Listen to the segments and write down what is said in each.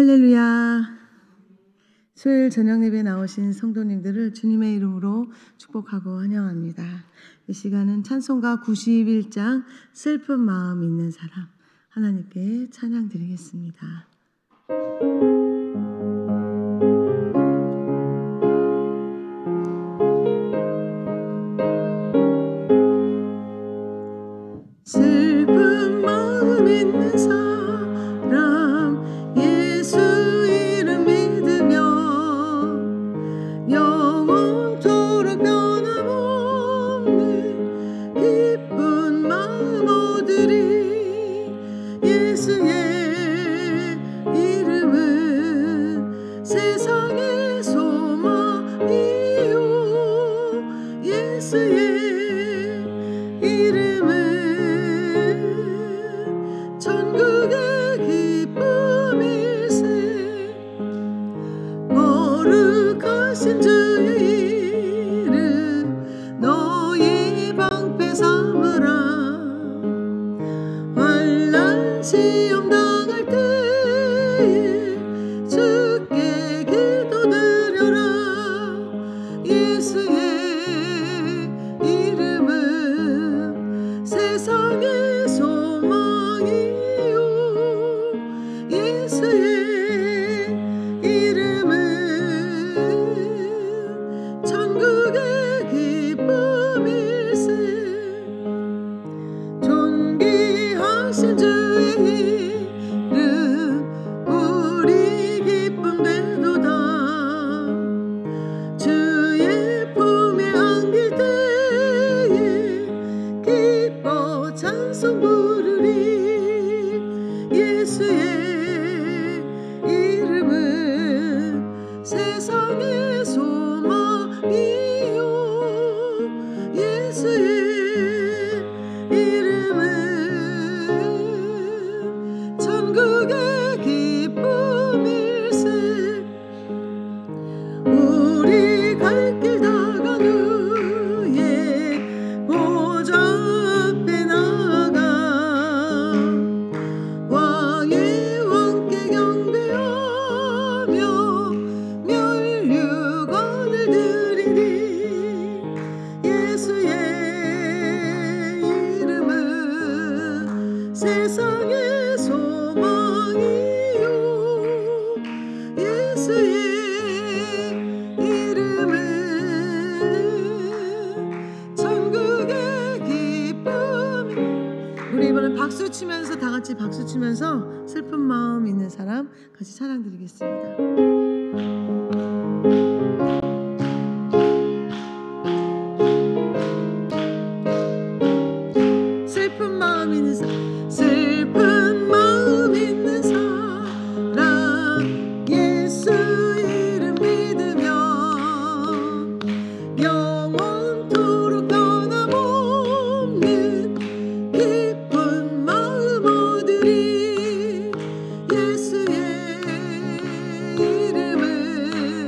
할렐루야. 수요일 저녁 예배 나오신 성도님들을 주님의 이름으로 축복하고 환영합니다. 이 시간은 찬송가 91장 슬픈 마음 있는 사람, 하나님께 찬양 드리겠습니다. 슬픈 마음 있는 사람, 예수 이름 믿으며 영원토록 변함없는 기쁜 마음 얻으리. 예수의 이름은 세상의 소망이요, 예수의 이름은 천국의 기쁨일세. 거룩하신 주의 이름 너희 방패 삼으라. 환난 시험 당할 때에 주께 기도드려라. 예수의 이름은 세상의 소망이요, 예수의 이름은 천국의 기쁨일세. 존귀하신 주의 이름 우리 기쁨 되도다. 주의 품에 안길 때에 기뻐 찬송 부르리. 예수의 이름은 세상의 소망이요, 예수의 이름은 천국의 기쁨일세. 우리 갈 길 다간 후에 보좌 앞에 나아가 왕의 왕께 경배하며 면류관을 드리리. 예수의 이름은 세상의 소망이요, 예수의 이름은 천국의 기쁨이. 우리 이번엔 박수 치면서, 다 같이 박수 치면서 슬픈 마음 있는 사람 같이 찬양 드리겠습니다. 슬픈 마음 있는 사람, 슬픈 마음 있는 사람, 예수 이름 믿으며 영원토록 변함없는 기쁜 마음 얻으리. 예수의 이름은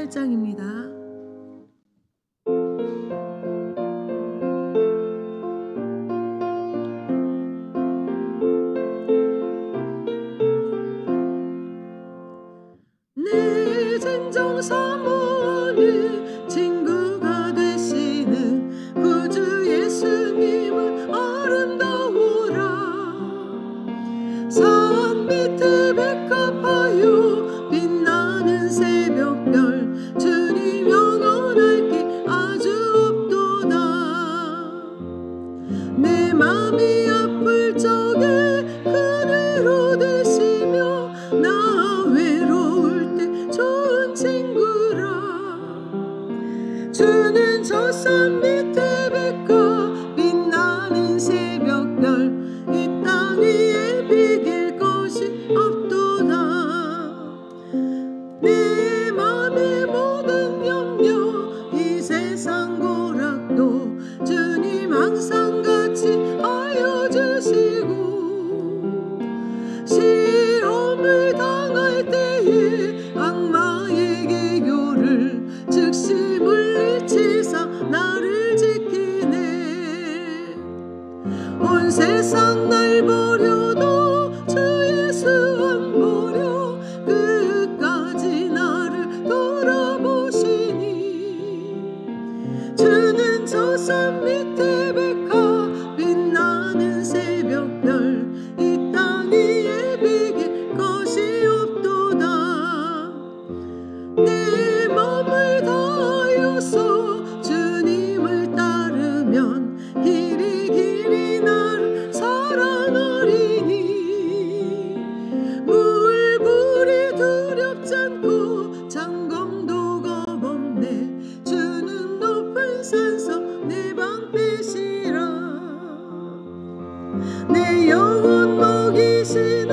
28장입니다. 내 진정 사모님 친구가 되시는 구주 예수님은 아름다워라. 산 밑에 백합하여 빛나는 새벽별 주님 영원할 길 아주 없도다. 내 맘이 아플 적에 그대로 되시며 나 외로울 때 좋은 친구라. 주는 저 산 밑에 백합 빛나는 새벽별 이 땅 위에 비길 것이 없도다. 내 맘의 모든 염려 이 세상 고락도 주님 항상 같이 하여 주시고 시험을 당할 때에 악마의 계교를 즉시 물리치사 나를 지키네. 온 세상 날 버려도 주 예수 안 버려 끝까지 나를 돌아보시니. 주는 저 산 밑에 백합 빛나는 새벽별 이 땅 위에 비길 것이 없도다. 내 맘을 다하여서 주님을 따르면 길이 길이 나를 사랑하리니. 물불이 두렵지 않고 장검도 겁없네. 주는 높은 산성 내 방패시라. 내 영혼 먹이시는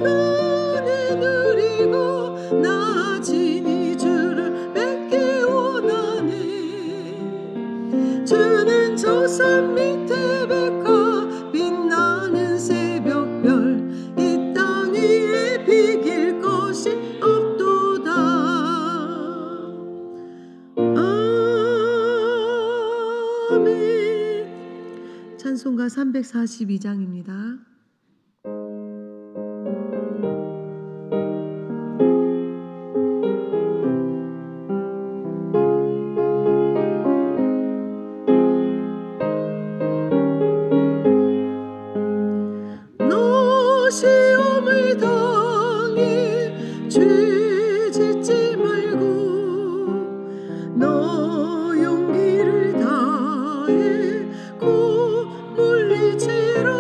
은혜 누리고 나 진히 주를 뵙기 원하네. 주는 저 산 밑에 백합 빛나는 새벽별 이 땅 위에 비길 것이 없도다. 아멘. 찬송가 342장입니다. 너 시험을 당해 죄 짓지 말고 너 용기를 다해 곧 물리치라.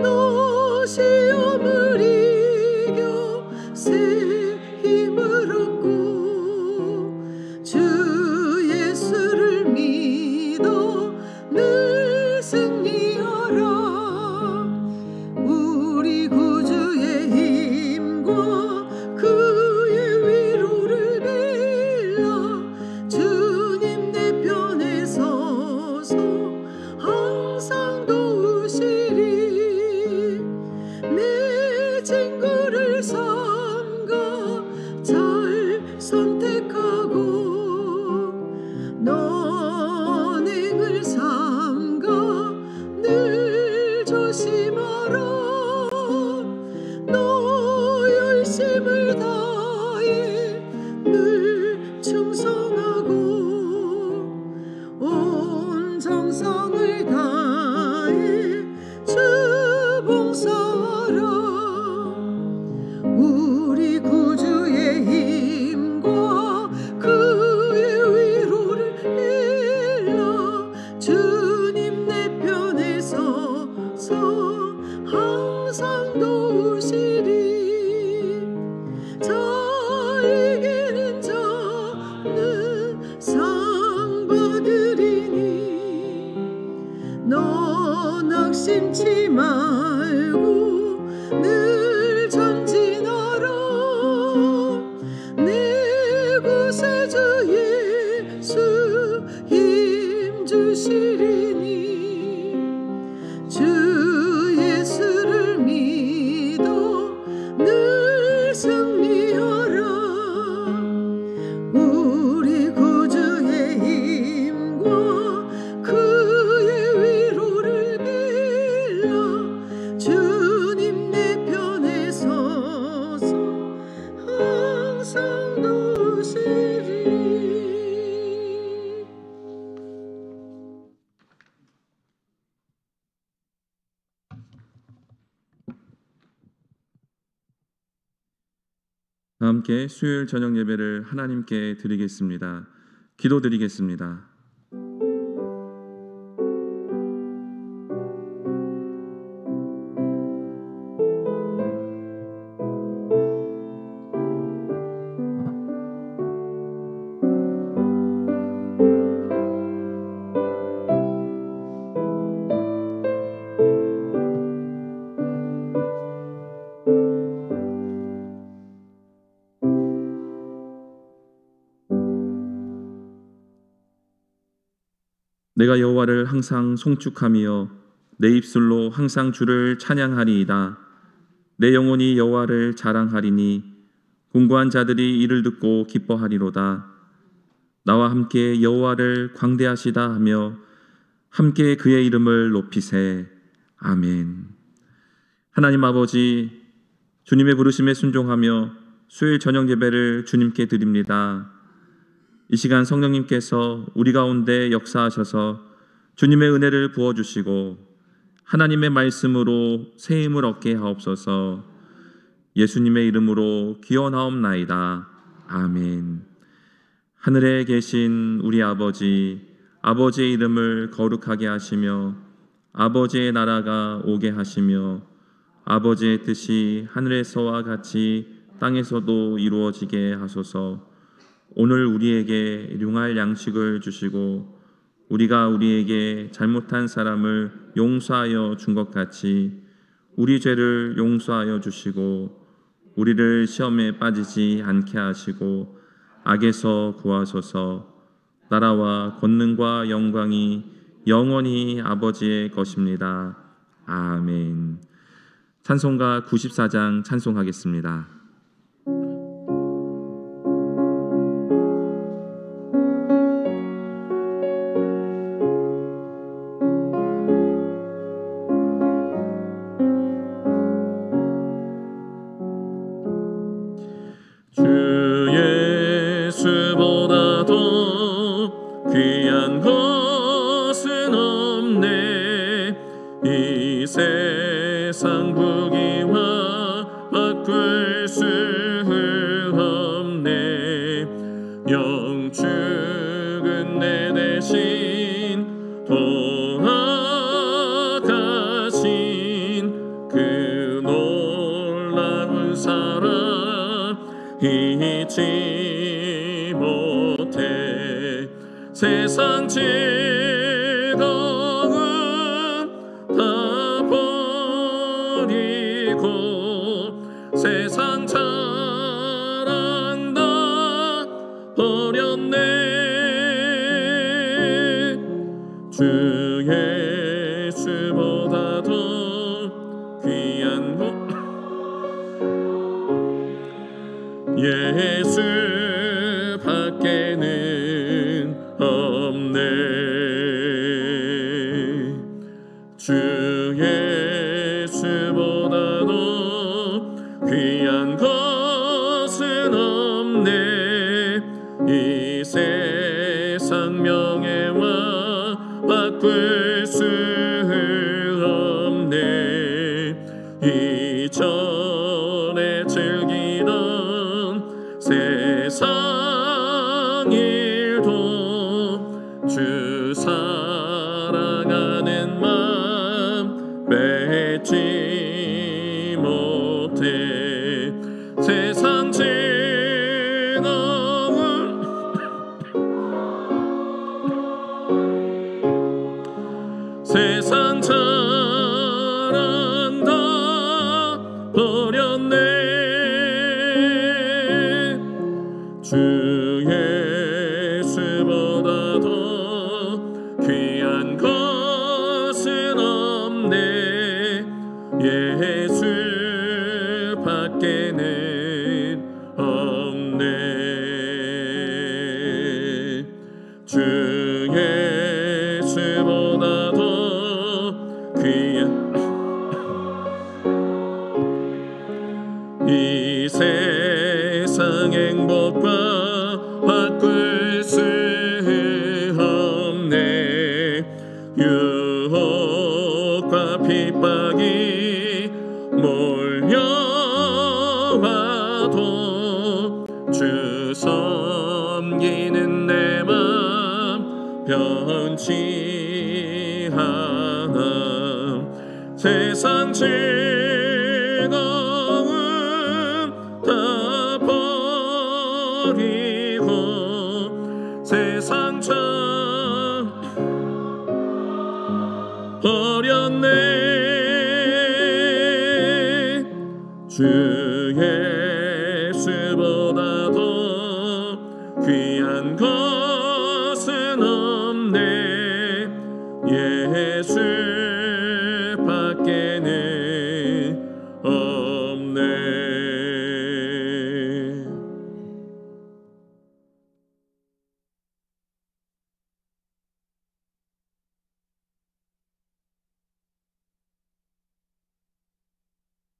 너 시험을 이겨 새 힘을 얻고 주 예수를 믿어 늘 승리하라. 우리 구주의 힘과 그의 위로를 빌라. 주님 내 편에 서서 항상 도우시리. 내 친구를 삼가 잘 선택하고 너행을 삼가 늘 조심하라. 너 열심을 다해 늘 충성하고 온 정성을 다해 주 봉사하라. 우리 구주의 힘과 그의 위로를 빌라. 주님 내 편에 서서 항상 도우시리. 잘 이기는 자는 상 받으리니. 너 낙심치 말고 늘 전진하라. 내 구세주 예수 힘 주시리니. 주 예수를 믿어 늘 승리하라. 우리 구주의 힘과 그의 위로를 빌라 주님 내 편에 서서 항상 도우시리. 함께 수요일 저녁 예배를 하나님께 드리겠습니다. 기도드리겠습니다. 내가 여호와를 항상 송축하며 내 입술로 항상 주를 찬양하리이다. 내 영혼이 여호와를 자랑하리니 공고한 자들이 이를 듣고 기뻐하리로다. 나와 함께 여호와를 광대하시다 하며 함께 그의 이름을 높이세. 아멘. 하나님 아버지, 주님의 부르심에 순종하며 수요일 저녁 예배를 주님께 드립니다. 이 시간 성령님께서 우리 가운데 역사하셔서 주님의 은혜를 부어주시고 하나님의 말씀으로 새 힘을 얻게 하옵소서. 예수님의 이름으로 기원하옵나이다. 아멘. 하늘에 계신 우리 아버지, 아버지의 이름을 거룩하게 하시며 아버지의 나라가 오게 하시며 아버지의 뜻이 하늘에서와 같이 땅에서도 이루어지게 하소서. 오늘 우리에게 일용할 양식을 주시고 우리가 우리에게 잘못한 사람을 용서하여 준 것 같이 우리 죄를 용서하여 주시고 우리를 시험에 빠지지 않게 하시고 악에서 구하소서. 나라와 권능과 영광이 영원히 아버지의 것입니다. 아멘. 찬송가 94장 찬송하겠습니다. 주 예수보다 더 귀한 것은 없네. 이 세상 부귀와 바꿀 수 없네. 영축은 내 대신 돌아가신 그 놀라운 사랑 잊지 못해. 세상 즐거움 다 버리고 세상 자랑 다 버렸네. 주 예수보다 더 귀한 것 예수 밖에는 없네. 주 예수보다 더 귀한 것은 없네. 이 세상 명예와 바꿀 수 없네. 이전에 즐기던 세상 일도 주 사랑하는 마음 맺지 못해. 세상 즐거움 세상 자랑 다 버렸네. 주 예수보다 더 귀한 것은 없네. 예수 밖에는 없네. 바꿀 수 없네. 유혹과 핍박이 몰려와도 주 섬기는 내 맘 변치 않아. 세상 즐거움 다 버리고 세상 참 버렸네. 주 예수보다 더 귀한 것은 없네. 예수 밖에는 없네.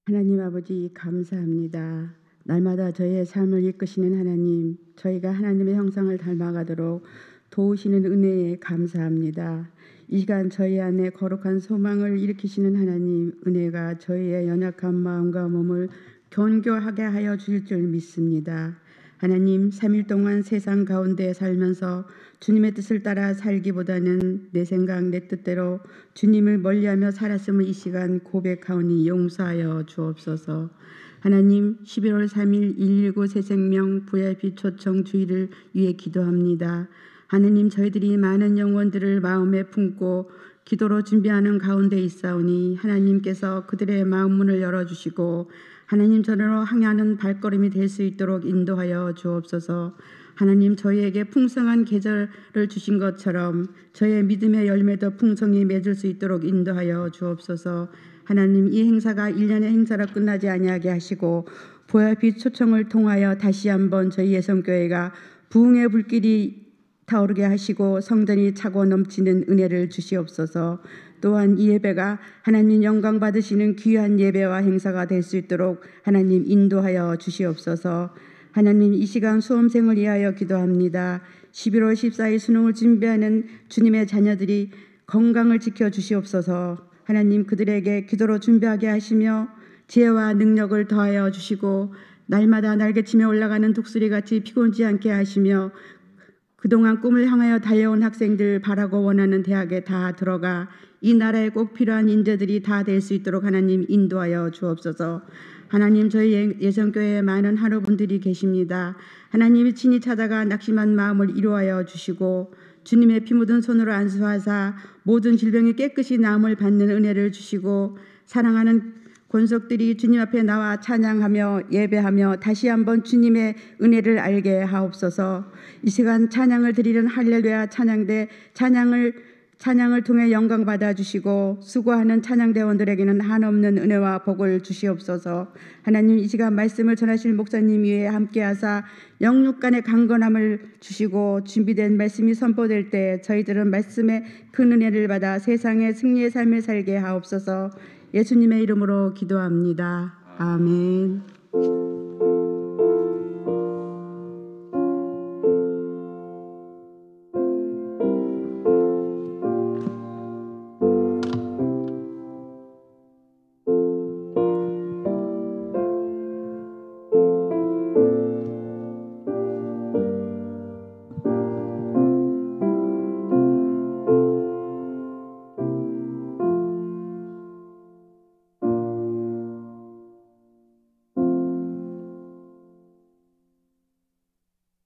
하나님 아버지 감사합니다. 날마다 저희의 삶을 이끄시는 하나님, 저희가 하나님의 형상을 닮아가도록 도우시는 은혜에 감사합니다. 이 시간 저희 안에 거룩한 소망을 일으키시는 하나님, 은혜가 저희의 연약한 마음과 몸을 견고하게 하여 주실 줄 믿습니다. 하나님, 3일 동안 세상 가운데 살면서 주님의 뜻을 따라 살기보다는 내 생각 내 뜻대로 주님을 멀리하며 살았음을 이 시간 고백하오니 용서하여 주옵소서. 하나님, 11월 3일 119 새생명 VIP 초청 주일을 위해 기도합니다. 하나님, 저희들이 많은 영혼들을 마음에 품고 기도로 준비하는 가운데 있사오니 하나님께서 그들의 마음 문을 열어주시고 하나님 전으로 향하는 발걸음이 될 수 있도록 인도하여 주옵소서. 하나님, 저희에게 풍성한 계절을 주신 것처럼 저희의 믿음의 열매도 풍성히 맺을 수 있도록 인도하여 주옵소서. 하나님, 이 행사가 1년의 행사로 끝나지 아니하게 하시고 보혈빛 초청을 통하여 다시 한번 저희 예성교회가 부흥의 불길이 타오르게 하시고 성전이 차고 넘치는 은혜를 주시옵소서. 또한 이 예배가 하나님 영광 받으시는 귀한 예배와 행사가 될 수 있도록 하나님 인도하여 주시옵소서. 하나님, 이 시간 수험생을 위하여 기도합니다. 11월 14일 수능을 준비하는 주님의 자녀들이 건강을 지켜 주시옵소서. 하나님, 그들에게 기도로 준비하게 하시며 지혜와 능력을 더하여 주시고 날마다 날개치며 올라가는 독수리같이 피곤치 않게 하시며 그동안 꿈을 향하여 달려온 학생들 바라고 원하는 대학에 다 들어가 이 나라에 꼭 필요한 인재들이 다 될 수 있도록 하나님 인도하여 주옵소서. 하나님, 저희 예성교회에 많은 한우분들이 계십니다. 하나님이 친히 찾아가 낙심한 마음을 이루하여 주시고 주님의 피 묻은 손으로 안수하사 모든 질병이 깨끗이 나음을 받는 은혜를 주시고 사랑하는 권속들이 주님 앞에 나와 찬양하며 예배하며 다시 한번 주님의 은혜를 알게 하옵소서. 이 시간 찬양을 드리는 할렐루야 찬양대 찬양을 통해 영광 받아주시고 수고하는 찬양대원들에게는 한없는 은혜와 복을 주시옵소서. 하나님, 이 시간 말씀을 전하실 목사님 위에 함께하사 영육간의 강건함을 주시고 준비된 말씀이 선포될 때 저희들은 말씀의 큰 은혜를 받아 세상의 승리의 삶을 살게 하옵소서. 예수님의 이름으로 기도합니다. 아멘.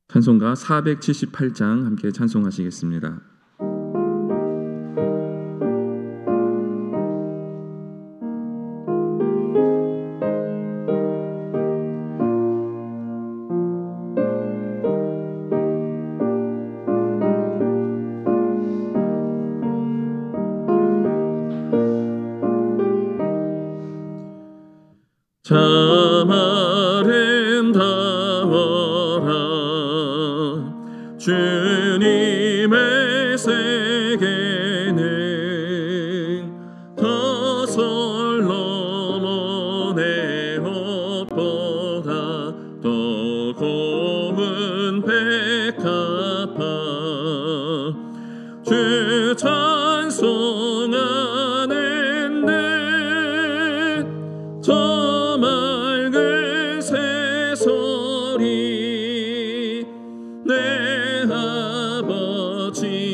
찬송가 478장 함께 찬송하시겠습니다. 참 아름다워라 주님의 세계는 더 솔로몬의 옷보다 더 고운 배 갚아 주 찬송하는데 저 맑은 새소리 내 아버지의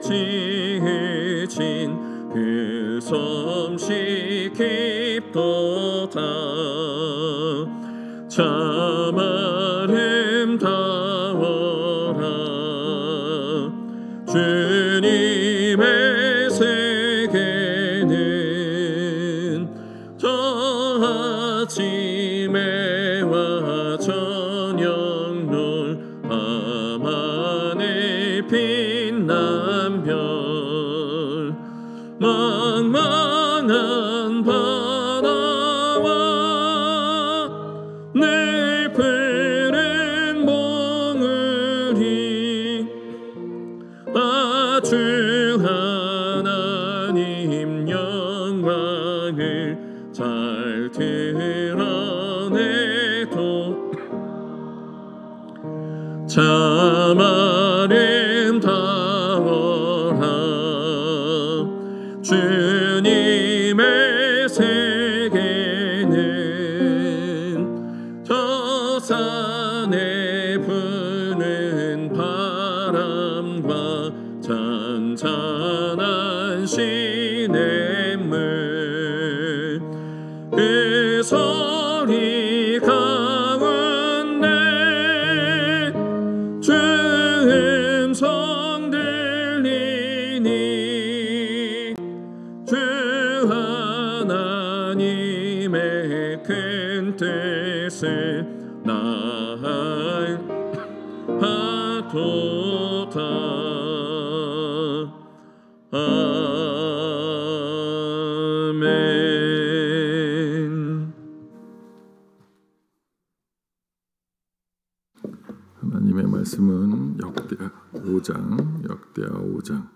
지으신 그 솜씨 깊도다 참 아름다워라 주님의 세계는 저 아침에 와 저녁 놀 밤하늘 빛난 별 망망한 바다와 늘 푸른 몽우리 주 하나님 영광을 잘 드러내도 참 아름다워라 주님의 세계는 저 산에 부는 바람과 잔잔한 시냇물 그 소리 가운데 주 음성 들리니 주 하나님의 큰 뜻을 나아하도다 아멘. 하나님의 말씀은 역대하 5장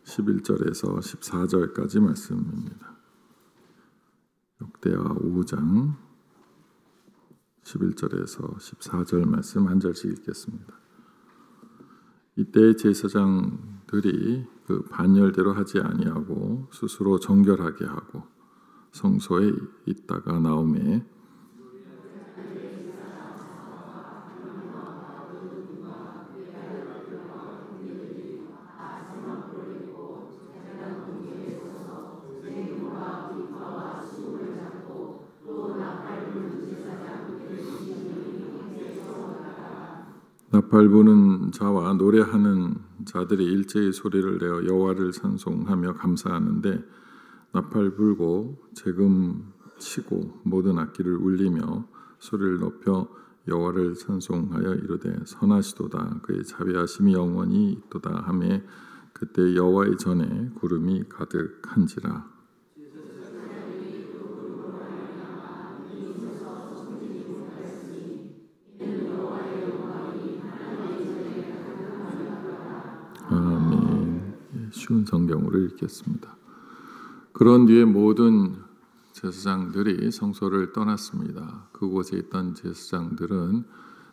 11절에서 14절까지 말씀입니다. 역대하 5장 11절에서 14절 말씀 한 절씩 읽겠습니다. 이때 제사장들이 그 반열대로 하지 아니하고 스스로 정결하게 하고 성소에 있다가 나오매 나팔 부는 자와 노래하는 자들이 일제히 소리를 내어 여호와를 찬송하며 감사하는데 나팔 불고 재금 치고 모든 악기를 울리며 소리를 높여 여호와를 찬송하여 이르되 선하시도다 그의 자비하심이 영원히 있도다 하매 그때 여호와의 전에 구름이 가득한지라. 아멘. 쉬운 성경으로 읽겠습니다. 그런 뒤에 모든 제사장들이 성소를 떠났습니다. 그곳에 있던 제사장들은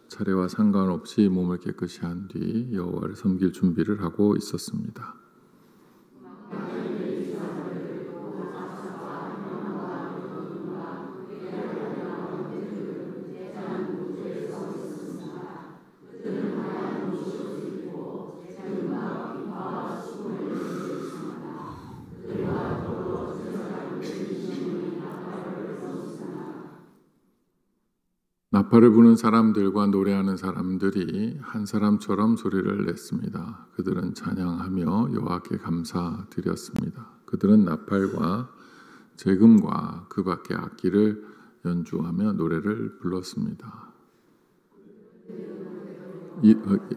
차례와 상관없이 몸을 깨끗이 한 뒤 여호와를 섬길 준비를 하고 있었습니다. 나팔을 부는 사람들과 노래하는 사람들이 한 사람처럼 소리를 냈습니다. 그들은 찬양하며 여호와께 감사드렸습니다. 그들은 나팔과 재금과 그 밖의 악기를 연주하며 노래를 불렀습니다.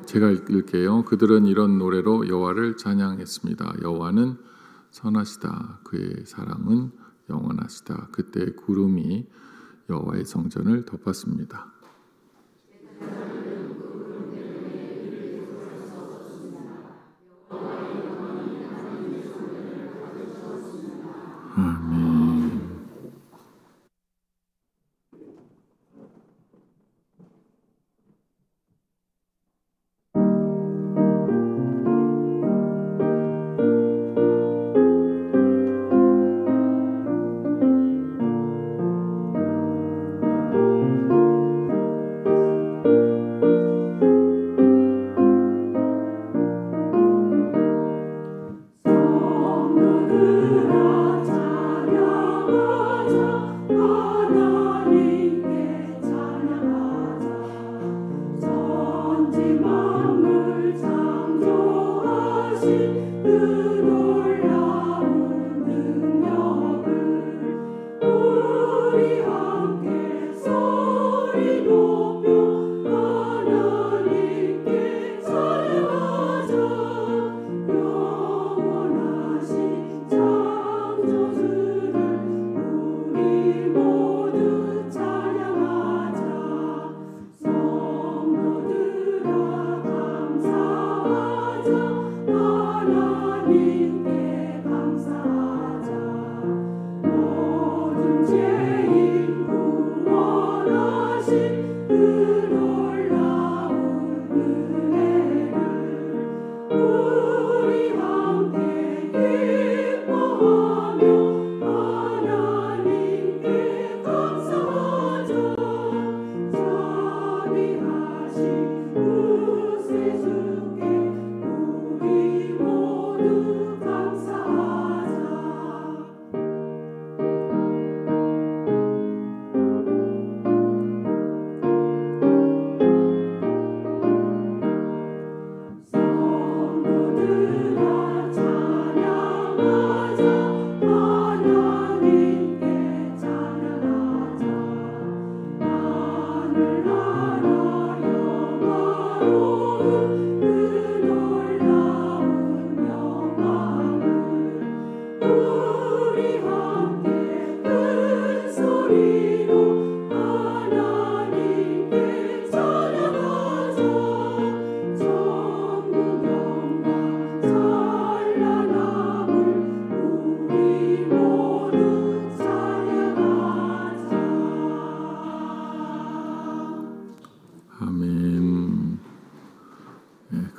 제가 읽을게요. 그들은 이런 노래로 여호와를 찬양했습니다. 여호와는 선하시다. 그의 사랑은 영원하시다. 그때 구름이 여호와의 성전을 덮었습니다. 아멘.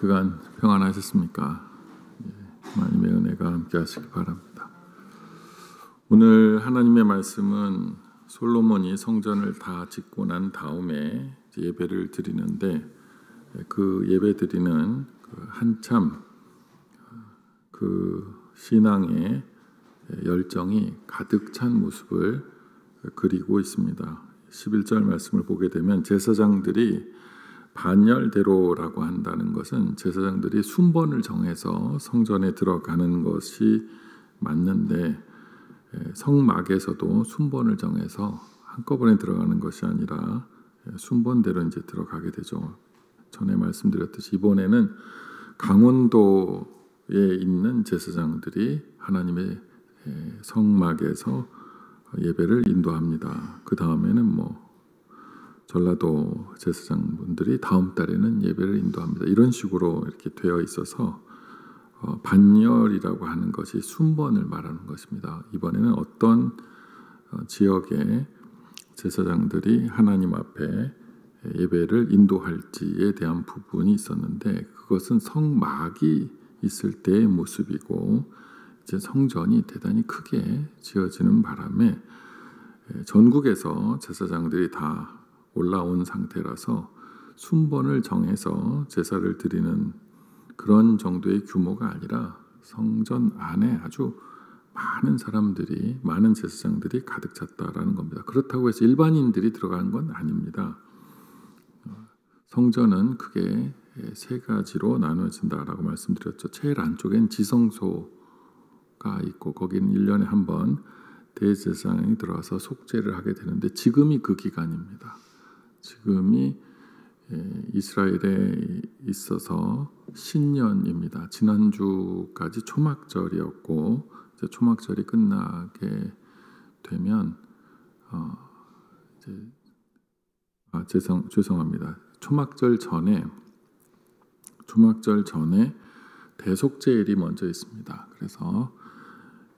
그간 평안하셨습니까? 하나님의 은혜가 함께 하시기 바랍니다. 오늘 하나님의 말씀은 솔로몬이 성전을 다 짓고 난 다음에 예배를 드리는데 그 예배 드리는 한참 그 신앙의 열정이 가득 찬 모습을 그리고 있습니다. 11절 말씀을 보게 되면 제사장들이 반열대로라고 한다는 것은 제사장들이 순번을 정해서 성전에 들어가는 것이 맞는데 성막에서도 순번을 정해서 한꺼번에 들어가는 것이 아니라 순번대로 이제 들어가게 되죠. 전에 말씀드렸듯이 이번에는 강원도에 있는 제사장들이 하나님의 성막에서 예배를 인도합니다. 그 다음에는 전라도 제사장분들이 다음 달에는 예배를 인도합니다. 이런 식으로 이렇게 되어 있어서 반열이라고 하는 것이 순번을 말하는 것입니다. 이번에는 어떤 지역의 제사장들이 하나님 앞에 예배를 인도할지에 대한 부분이 있었는데 그것은 성막이 있을 때의 모습이고 이제 성전이 대단히 크게 지어지는 바람에 전국에서 제사장들이 다 올라온 상태라서 순번을 정해서 제사를 드리는 그런 정도의 규모가 아니라 성전 안에 아주 많은 사람들이, 많은 제사장들이 가득 찼다라는 겁니다. 그렇다고 해서 일반인들이 들어가는 건 아닙니다. 성전은 크게 세 가지로 나눠진다라고 말씀드렸죠. 제일 안쪽엔 지성소가 있고 거기는 1년에 한 번 대제사장이 들어와서 속죄를 하게 되는데 지금이 그 기간입니다. 지금이 이스라엘에 있어서 신년입니다. 지난주까지 초막절이었고 이제 초막절이 끝나게 되면 죄송합니다. 초막절 전에 대속죄일이 먼저 있습니다. 그래서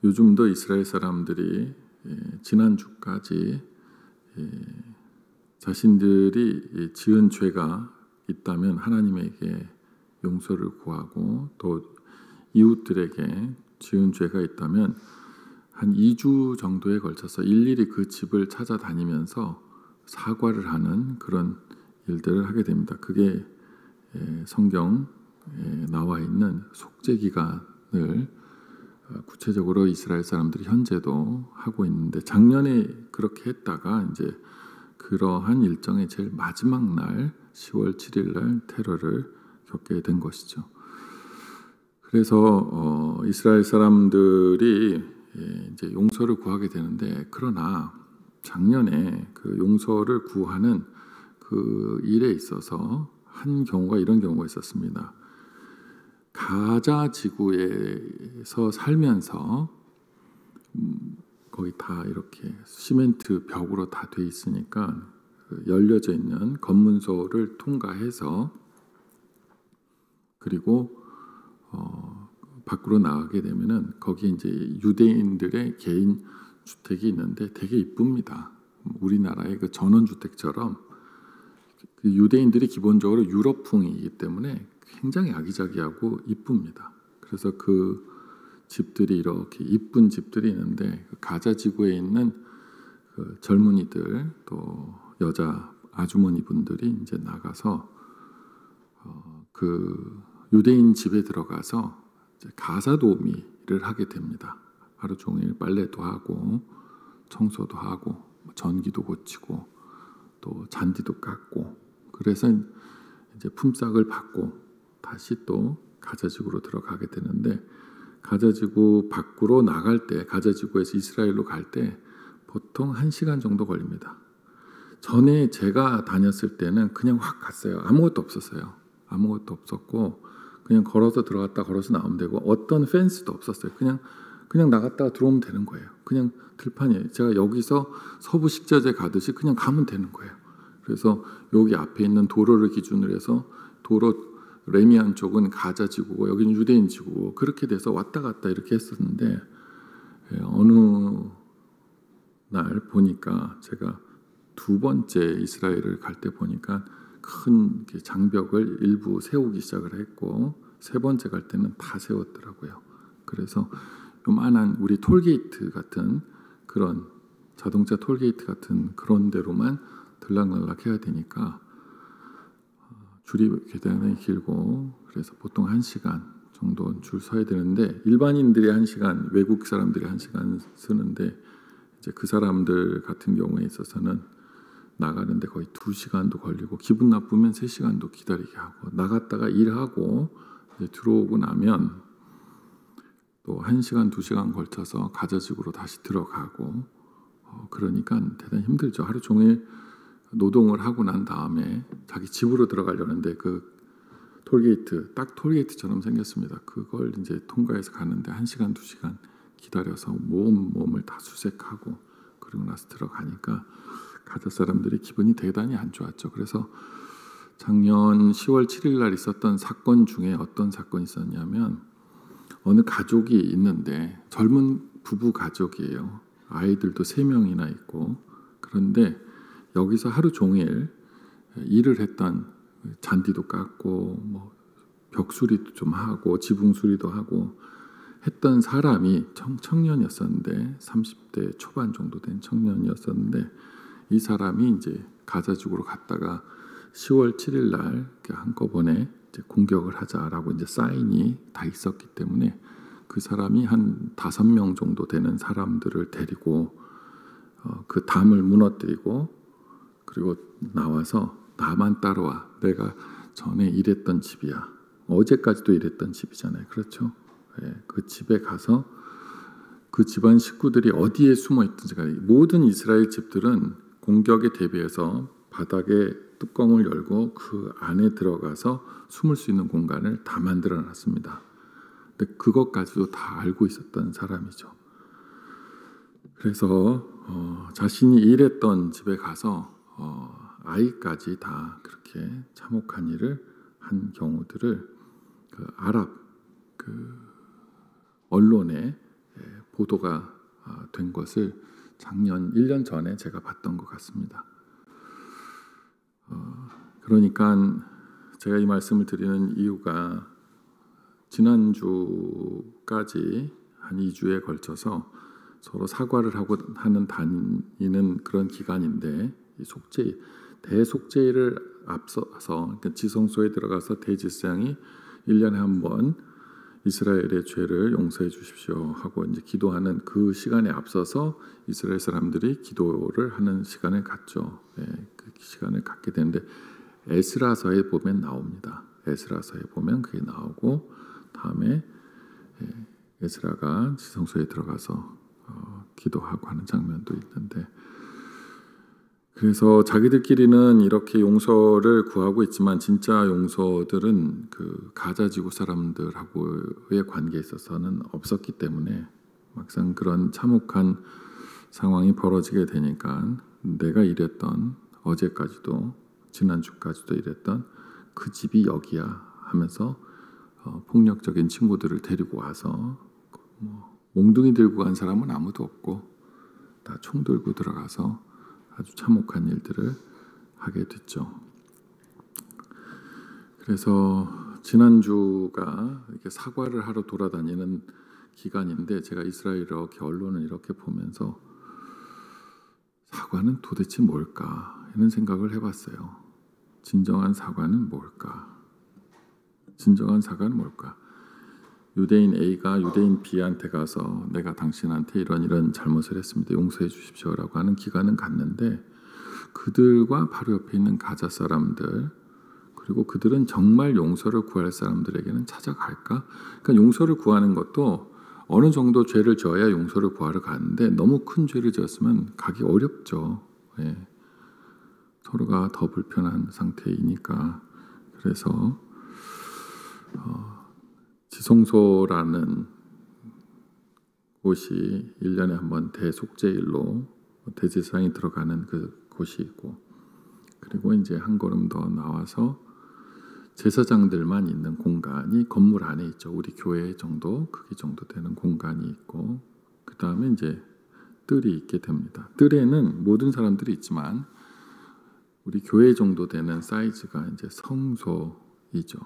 요즘도 이스라엘 사람들이 지난주까지 자신들이 지은 죄가 있다면 하나님에게 용서를 구하고 또 이웃들에게 지은 죄가 있다면 한 2주 정도에 걸쳐서 일일이 그 집을 찾아다니면서 사과를 하는 그런 일들을 하게 됩니다. 그게 성경에 나와 있는 속죄 기간을 구체적으로 이스라엘 사람들이 현재도 하고 있는데 작년에 그렇게 했다가 이제 그러한 일정의 제일 마지막 날 10월 7일 날 테러를 겪게 된 것이죠. 그래서 이스라엘 사람들이 이제 용서를 구하게 되는데 그러나 작년에 그 용서를 구하는 그 일에 있어서 한 경우가 이런 경우가 있었습니다. 가자 지구에서 살면서 거의 다 이렇게 시멘트 벽으로 다 돼 있으니까 열려져 있는 검문소를 통과해서 그리고 밖으로 나가게 되면은 거기 이제 유대인들의 개인 주택이 있는데 되게 이쁩니다. 우리나라의 그 전원주택처럼 그 유대인들이 기본적으로 유럽풍이기 때문에 굉장히 아기자기하고 이쁩니다. 그래서 그 집들이 이렇게 이쁜 집들이 있는데 그 가자 지구에 있는 그 젊은이들 또 여자 아주머니 분들이 이제 나가서 그 유대인 집에 들어가서 이제 가사도우미를 하게 됩니다. 하루 종일 빨래도 하고 청소도 하고 전기도 고치고 또 잔디도 깎고 그래서 이제 품삯을 받고 다시 또 가자지구로 들어가게 되는데 가자지구 밖으로 나갈 때 가자지구에서 이스라엘로 갈 때 보통 1시간 정도 걸립니다. 전에 제가 다녔을 때는 그냥 확 갔어요. 아무것도 없었어요. 아무것도 없었고 그냥 걸어서 들어갔다 걸어서 나오면 되고 어떤 펜스도 없었어요. 그냥 나갔다가 들어오면 되는 거예요. 그냥 들판이에요. 제가 여기서 서부 식자재 가듯이 그냥 가면 되는 거예요. 그래서 여기 앞에 있는 도로를 기준으로 해서 도로 레미안 쪽은 가자 지구고 여기는 유대인 지구고 그렇게 돼서 왔다 갔다 이렇게 했었는데 어느 날 보니까 제가 두 번째 이스라엘을 갈 때 보니까 큰 장벽을 일부 세우기 시작을 했고 세 번째 갈 때는 다 세웠더라고요. 그래서 요만한 우리 톨게이트 같은 그런 자동차 톨게이트 같은 그런 데로만 들락날락 해야 되니까 줄이 대단히 길고 그래서 보통 1시간 정도 줄 서야 되는데 일반인들이 1시간, 외국 사람들이 1시간 쓰는데 이제 그 사람들 같은 경우에 있어서는 나가는데 거의 2시간도 걸리고 기분 나쁘면 3시간도 기다리게 하고 나갔다가 일하고 이제 들어오고 나면 또 1시간, 2시간 걸쳐서 가자식으로 다시 들어가고 그러니까 대단히 힘들죠. 하루 종일 노동을 하고 난 다음에 자기 집으로 들어가려는데 그 톨게이트, 딱 톨게이트처럼 생겼습니다. 그걸 이제 통과해서 가는데 1시간, 2시간 기다려서 몸을 다 수색하고 그리고 나서 들어가니까 가자 사람들이 기분이 대단히 안 좋았죠. 그래서 작년 10월 7일 날 있었던 사건 중에 어떤 사건이 있었냐면 어느 가족이 있는데 젊은 부부 가족이에요. 아이들도 3명이나 있고 그런데 여기서 하루 종일 일을 했던 잔디도 깎고 뭐 벽수리도 좀 하고 지붕 수리도 하고 했던 사람이 청년이었었는데 30대 초반 정도 된 청년이었었는데 이 사람이 이제 가자지구로 갔다가 10월 7일 날 한꺼번에 이제 공격을 하자라고 이제 사인이 다 있었기 때문에 그 사람이 한 5명 정도 되는 사람들을 데리고 그 담을 무너뜨리고 그리고 나와서 나만 따라와. 내가 전에 일했던 집이야. 어제까지도 일했던 집이잖아요. 그렇죠? 네, 그 집에 가서 그 집안 식구들이 어디에 숨어 있든지 간에 모든 이스라엘 집들은 공격에 대비해서 바닥에 뚜껑을 열고 그 안에 들어가서 숨을 수 있는 공간을 다 만들어 놨습니다. 근데 그것까지도 다 알고 있었던 사람이죠. 그래서 자신이 일했던 집에 가서 아이까지 다 그렇게 참혹한 일을 한 경우들을 그 아랍 그 언론에 보도가 된 것을 작년 1년 전에 제가 봤던 것 같습니다. 그러니까 제가 이 말씀을 드리는 이유가 지난주까지 한 2주에 걸쳐서 서로 사과를 하고 다니는 그런 기간인데 이 대속죄를 앞서서 그러니까 지성소에 들어가서 대제사장이 1년에 한 번 이스라엘의 죄를 용서해 주십시오 하고 이제 기도하는 그 시간에 앞서서 이스라엘 사람들이 기도를 하는 시간을 갖죠. 그 시간을 갖게 되는데 에스라서에 보면 나옵니다. 에스라서에 보면 그게 나오고 다음에 에스라가 지성소에 들어가서 기도하고 하는 장면도 있는데 그래서 자기들끼리는 이렇게 용서를 구하고 있지만 진짜 용서들은 그 가자지구 사람들하고의 관계에 있어서는 없었기 때문에 막상 그런 참혹한 상황이 벌어지게 되니까 내가 일했던 어제까지도 지난주까지도 일했던 그 집이 여기야 하면서 폭력적인 친구들을 데리고 와서 몽둥이 들고 간 사람은 아무도 없고 다 총 들고 들어가서 아주 참혹한 일들을 하게 됐죠. 그래서 지난주가 이렇게 사과를 하러 돌아다니는 기간인데 제가 이스라엘 이렇게 언론을 이렇게 보면서 사과는 도대체 뭘까 이런 생각을 해봤어요. 진정한 사과는 뭘까? 진정한 사과는 뭘까? 유대인 A가 유대인 B한테 가서 내가 당신한테 이런 잘못을 했습니다. 용서해 주십시오라고 하는 기간은 갔는데 그들과 바로 옆에 있는 가자 사람들 그리고 그들은 정말 용서를 구할 사람들에게는 찾아갈까? 그러니까 용서를 구하는 것도 어느 정도 죄를 져야 용서를 구하러 가는데 너무 큰 죄를 지었으면 가기 어렵죠. 서로가 더 불편한 상태이니까 그래서 지성소라는 곳이 1년에 한 번 대속죄일로 대제사장이 들어가는 그 곳이 있고 그리고 이제 한 걸음 더 나와서 제사장들만 있는 공간이 건물 안에 있죠. 우리 교회 정도 크기 정도 되는 공간이 있고 그 다음에 이제 뜰이 있게 됩니다. 뜰에는 모든 사람들이 있지만 우리 교회 정도 되는 사이즈가 이제 성소이죠.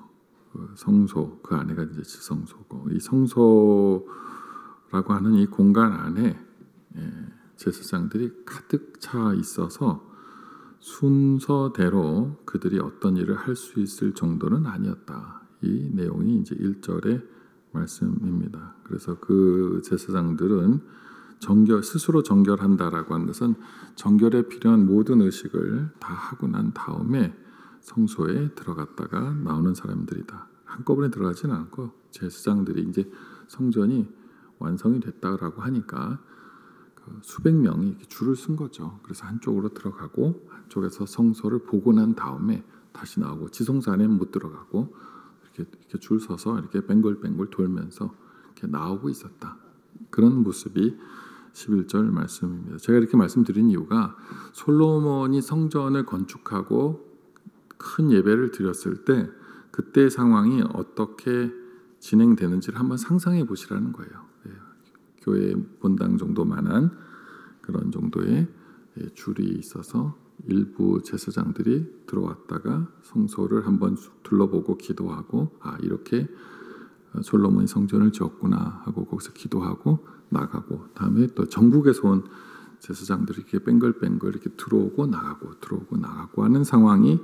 성소 그 안에가 이제 지성소고, 이 성소라고 하는 이 공간 안에 제사장들이 가득 차 있어서 순서대로 그들이 어떤 일을 할 수 있을 정도는 아니었다. 이 내용이 이제 1절의 말씀입니다. 그래서 그 제사장들은 스스로 정결한다라고 하는 것은 정결에 필요한 모든 의식을 다 하고 난 다음에 성소에 들어갔다가 나오는 사람들이다. 한꺼번에 들어가지는 않고 제사장들이 이제 성전이 완성이 됐다라고 하니까 수백 명이 이렇게 줄을 쓴 거죠. 그래서 한쪽으로 들어가고 한쪽에서 성소를 보고 난 다음에 다시 나오고, 지성소 안에는 못 들어가고 이렇게 줄 서서 이렇게 뱅글뱅글 돌면서 이렇게 나오고 있었다. 그런 모습이 11절 말씀입니다. 제가 이렇게 말씀드린 이유가 솔로몬이 성전을 건축하고 큰 예배를 드렸을 때 그때 상황이 어떻게 진행되는지를 한번 상상해 보시라는 거예요. 교회 본당 정도만한 그런 정도의 줄이 있어서 일부 제사장들이 들어왔다가 성소를 한번 둘러보고 기도하고, 이렇게 솔로몬이 성전을 지었구나 하고 거기서 기도하고 나가고, 다음에 또 전국에서 온 제사장들이 이렇게 뱅글뱅글 이렇게 들어오고 나가고 하는 상황이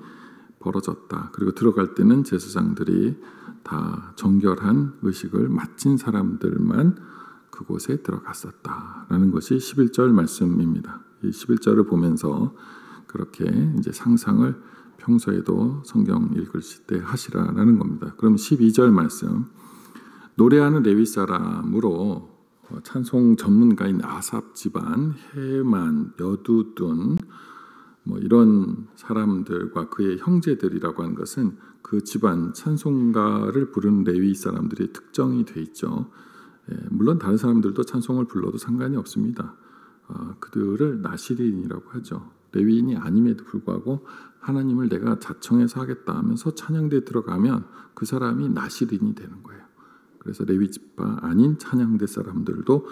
벌어졌다. 그리고 들어갈 때는 제사장들이 다 정결한 의식을 마친 사람들만 그곳에 들어갔었다라는 것이 11절 말씀입니다. 이 11절을 보면서 그렇게 이제 상상을 평소에도 성경 읽으실 때 하시라라는 겁니다. 그럼 12절 말씀, 노래하는 레위 사람으로 찬송 전문가인 아삽 집안, 헤만, 여두둔 이런 사람들과 그의 형제들이라고 하는 것은 그 집안 찬송가를 부르는 레위 사람들이 특정이 돼 있죠. 물론 다른 사람들도 찬송을 불러도 상관이 없습니다. 그들을 나시린이라고 하죠. 레위인이 아님에도 불구하고 하나님을 내가 자청해서 하겠다 하면서 찬양대에 들어가면 그 사람이 나시린이 되는 거예요. 그래서 레위 집파 아닌 찬양대 사람들도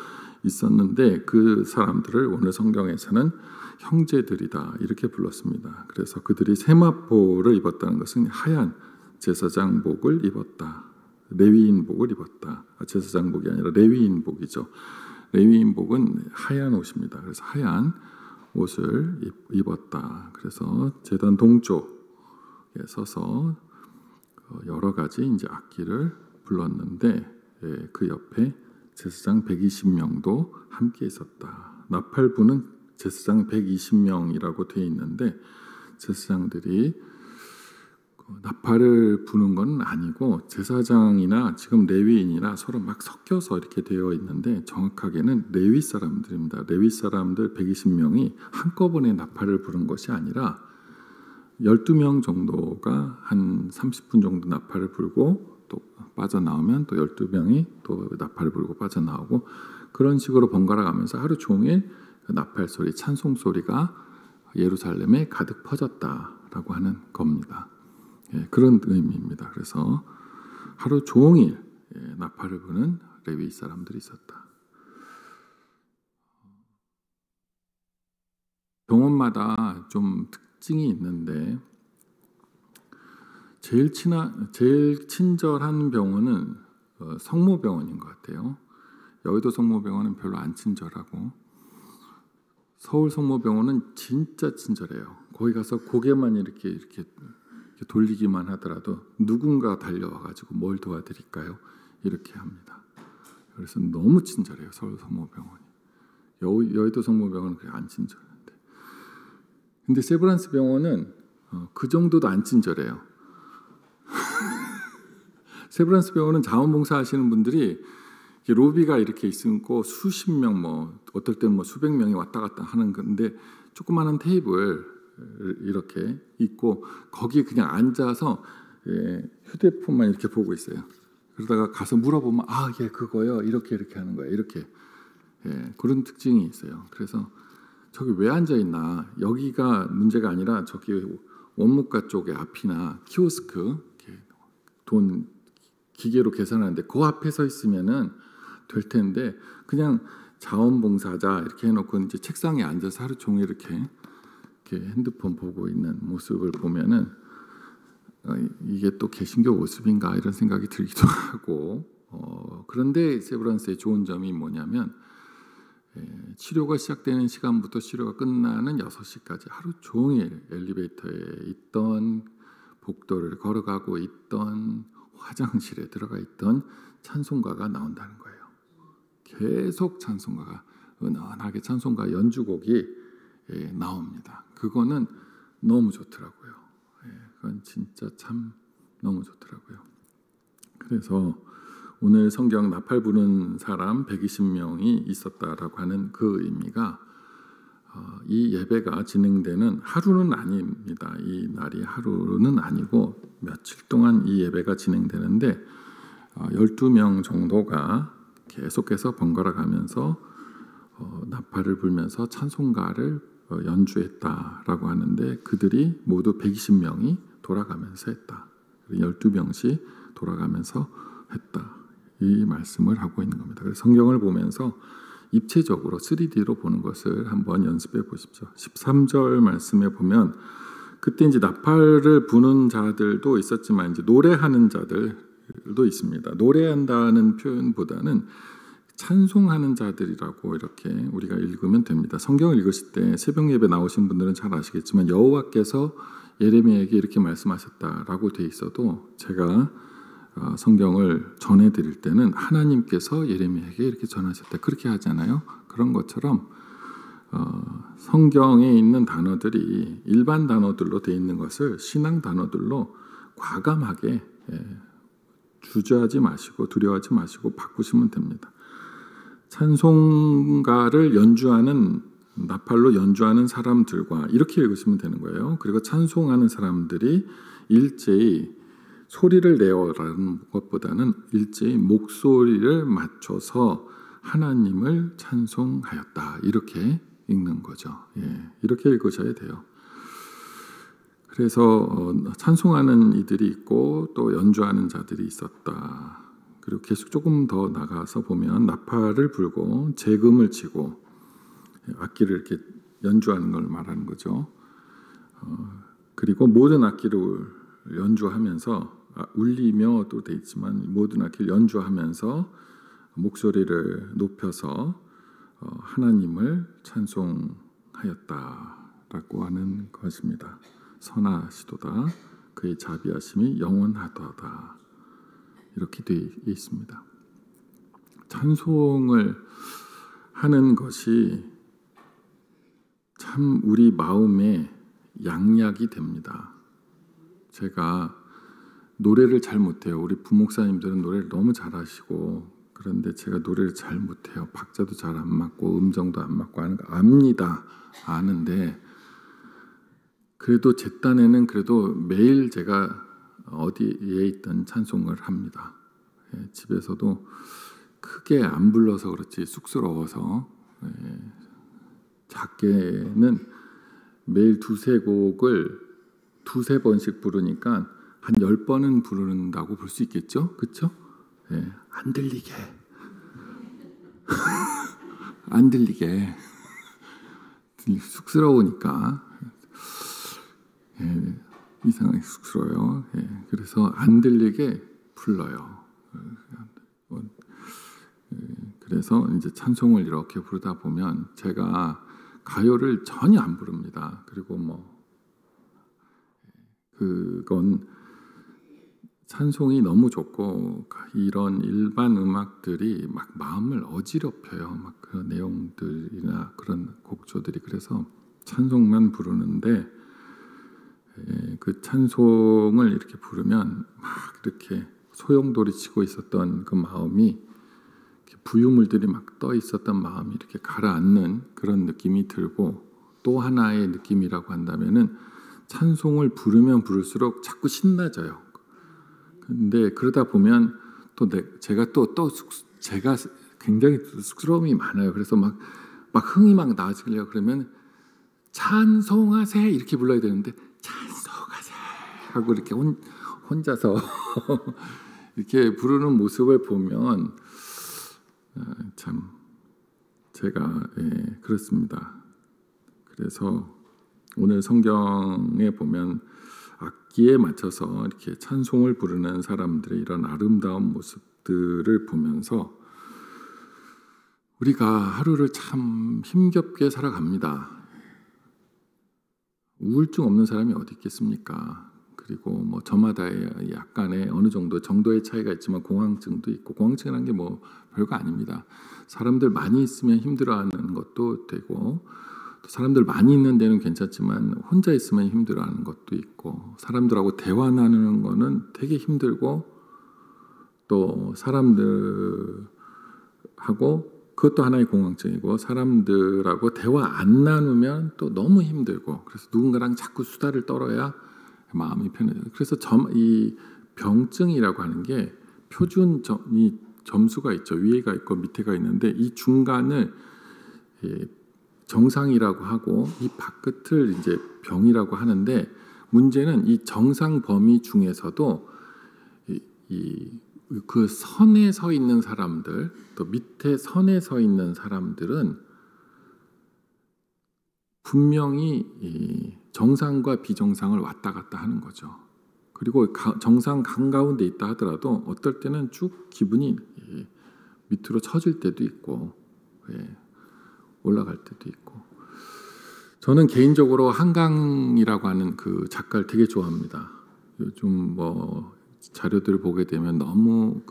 있었는데 그 사람들을 오늘 성경에서는 형제들이다 이렇게 불렀습니다. 그래서 그들이 세마포를 입었다는 것은 하얀 제사장복을 입었다. 레위인복을 입었다. 제사장복이 아니라 레위인복이죠. 레위인복은 하얀 옷입니다. 그래서 하얀 옷을 입었다. 그래서 제단 동쪽에 서서 여러 가지 이제 악기를 불렀는데 그 옆에 제사장 120명도 함께 있었다. 나팔부는 제사장 120명이라고 되어 있는데 제사장들이 나팔을 부는 건 아니고 제사장이나 지금 레위인이나 서로 막 섞여서 이렇게 되어 있는데 정확하게는 레위 사람들입니다. 레위 사람들 120명이 한꺼번에 나팔을 부른 것이 아니라 12명 정도가 한 30분 정도 나팔을 불고 또 빠져나오면 또 12명이 또 나팔을 불고 빠져나오고 그런 식으로 번갈아 가면서 하루 종일 나팔 소리, 찬송 소리가 예루살렘에 가득 퍼졌다라고 하는 겁니다. 그런 의미입니다. 그래서 하루 종일 나팔을 부는 레위 사람들이 있었다. 병원마다 좀 특징이 있는데 제일 친절한 병원은 성모병원인 것 같아요. 여의도 성모병원은 별로 안 친절하고 서울 성모병원은 진짜 친절해요. 거기 가서 고개만 이렇게 돌리기만 하더라도 누군가 달려와가지고 뭘 도와드릴까요? 이렇게 합니다. 그래서 너무 친절해요. 서울 성모병원이. 여의도 성모병원은 그렇게 안 친절한데. 근데 세브란스 병원은 그 정도도 안 친절해요. 세브란스 병원은 자원봉사 하시는 분들이 로비가 이렇게 있고 수십 명, 어떨 때는 수백 명이 왔다 갔다 하는 건데 조그마한 테이블 이렇게 있고 거기에 그냥 앉아서 휴대폰만 이렇게 보고 있어요. 그러다가 가서 물어보면 예 그거요 이렇게 하는 거예요. 이렇게 그런 특징이 있어요. 그래서 저기 왜 앉아 있나, 여기가 문제가 아니라 저기 원무과 쪽에 앞이나 키오스크 돈 기계로 계산하는데 그 앞에 서 있으면은 될 텐데 그냥 자원봉사자 이렇게 해놓고 이제 책상에 앉아서 하루 종일 이렇게 이렇게 핸드폰 보고 있는 모습을 보면은 이게 또 개신교 모습인가 이런 생각이 들기도 하고 그런데 세브란스의 좋은 점이 뭐냐면 치료가 시작되는 시간부터 치료가 끝나는 6시까지 하루 종일 엘리베이터에 있던 복도를 걸어가고 있던 화장실에 들어가 있던 찬송가가 나온다는 거예요. 계속 찬송가가 은은하게 찬송가 연주곡이 나옵니다. 그거는 너무 좋더라고요. 그건 진짜 참 너무 좋더라고요. 그래서 오늘 성경 나팔 부는 사람 120명이 있었다라고 하는 그 의미가 이 예배가 진행되는 하루는 아닙니다. 이 날이 하루는 아니고 며칠 동안 이 예배가 진행되는데 12명 정도가 계속해서 번갈아 가면서 나팔을 불면서 찬송가를 연주했다라고 하는데 그들이 모두 120명이 돌아가면서 했다. 12명씩 돌아가면서 했다. 이 말씀을 하고 있는 겁니다. 그래서 성경을 보면서 입체적으로 3D로 보는 것을 한번 연습해 보십시오. 13절 말씀에 보면 그때 이제 나팔을 부는 자들도 있었지만 이제 노래하는 자들도 있습니다. 노래한다는 표현보다는 찬송하는 자들이라고 이렇게 우리가 읽으면 됩니다. 성경을 읽으실 때 새벽 예배 나오신 분들은 잘 아시겠지만 여호와께서 예레미야에게 이렇게 말씀하셨다라고 돼 있어도 제가 성경을 전해드릴 때는 하나님께서 예레미야에게 이렇게 전하셨다 그렇게 하잖아요. 그런 것처럼 성경에 있는 단어들이 일반 단어들로 돼 있는 것을 신앙 단어들로 과감하게 주저하지 마시고 두려워하지 마시고 바꾸시면 됩니다. 찬송가를 연주하는 나팔로 연주하는 사람들과 이렇게 읽으시면 되는 거예요. 그리고 찬송하는 사람들이 일제히 소리를 내어라는 것보다는 일제히 목소리를 맞춰서 하나님을 찬송하였다 이렇게 읽는 거죠. 이렇게 읽으셔야 돼요. 그래서 찬송하는 이들이 있고 또 연주하는 자들이 있었다. 그리고 계속 조금 더 나가서 보면 나팔을 불고 재금을 치고 악기를 이렇게 연주하는 걸 말하는 거죠. 그리고 모든 악기를 연주하면서 울리며 또 돼 있지만 모든 악기를 연주하면서 목소리를 높여서 하나님을 찬송하였다라고 하는 것입니다. 선하시도다 그의 자비하심이 영원하도다 이렇게 되어 있습니다. 찬송을 하는 것이 참 우리 마음에 양약이 됩니다. 제가 노래를 잘 못해요. 우리 부목사님들은 노래를 너무 잘하시고 그런데 제가 노래를 잘 못해요. 박자도 잘 안 맞고 음정도 안 맞고 하는 거 압니다. 아는데 그래도 제 딴에는 그래도 매일 제가 어디에 있든 찬송을 합니다. 집에서도 크게 안 불러서 그렇지 쑥스러워서 작게는 매일 2-3곡을 2-3번씩 부르니까 한 10번은 부른다고 볼 수 있겠죠? 그렇죠? 안 들리게 안 들리게 쑥스러우니까 이상하게 쑥스러워요. 그래서 안 들리게 불러요. 그래서 이제 찬송을 이렇게 부르다 보면 제가 가요를 전혀 안 부릅니다. 그리고 그건 찬송이 너무 좋고 이런 일반 음악들이 막 마음을 어지럽혀요. 막 그런 내용들이나 그런 곡조들이 그래서 찬송만 부르는데 그 찬송을 이렇게 부르면 막 이렇게 소용돌이 치고 있었던 그 마음이 부유물들이 막 떠 있었던 마음이 이렇게 가라앉는 그런 느낌이 들고 또 하나의 느낌이라고 한다면은 찬송을 부르면 부를수록 자꾸 신나져요. 근데 그러다 보면 또 제가 제가 굉장히 쑥스러움이 많아요. 그래서 막 흥이 막 나와지려고 그러면 찬송하세 이렇게 불러야 되는데 찬송하세 하고 이렇게 혼자서 이렇게 부르는 모습을 보면 참 제가 그렇습니다. 그래서 오늘 성경에 보면 악기에 맞춰서 이렇게 찬송을 부르는 사람들의 이런 아름다운 모습들을 보면서 우리가 하루를 참 힘겹게 살아갑니다. 우울증 없는 사람이 어디 있겠습니까? 그리고 뭐 저마다의 약간의 어느 정도의 차이가 있지만 공황증도 있고, 공황증이라는 게 뭐 별거 아닙니다. 사람들 많이 있으면 힘들어하는 것도 되고, 또 사람들 많이 있는 데는 괜찮지만 혼자 있으면 힘들어하는 것도 있고, 사람들하고 대화 나누는 거는 되게 힘들고, 또 사람들하고 그것도 하나의 공황증이고, 사람들하고 대화 안 나누면 또 너무 힘들고, 그래서 누군가랑 자꾸 수다를 떨어야 마음이 편해요. 그래서 이 병증이라고 하는 게 표준 점수가 있죠. 위에가 있고 밑에가 있는데, 이 중간을 정상이라고 하고 이 바깥을 이제 병이라고 하는데, 문제는 이 정상 범위 중에서도 그 선에 서 있는 사람들, 또 밑에 선에 서 있는 사람들은 분명히 정상과 비정상을 왔다 갔다 하는 거죠. 그리고 정상 한가운데 있다 하더라도 어떨 때는 쭉 기분이 밑으로 처질 때도 있고, 올라갈 때도 있고. 저는 개인적으로 한강이라고 하는 그 작가를 되게 좋아합니다. 요즘 뭐 자료들을 보게 되면 너무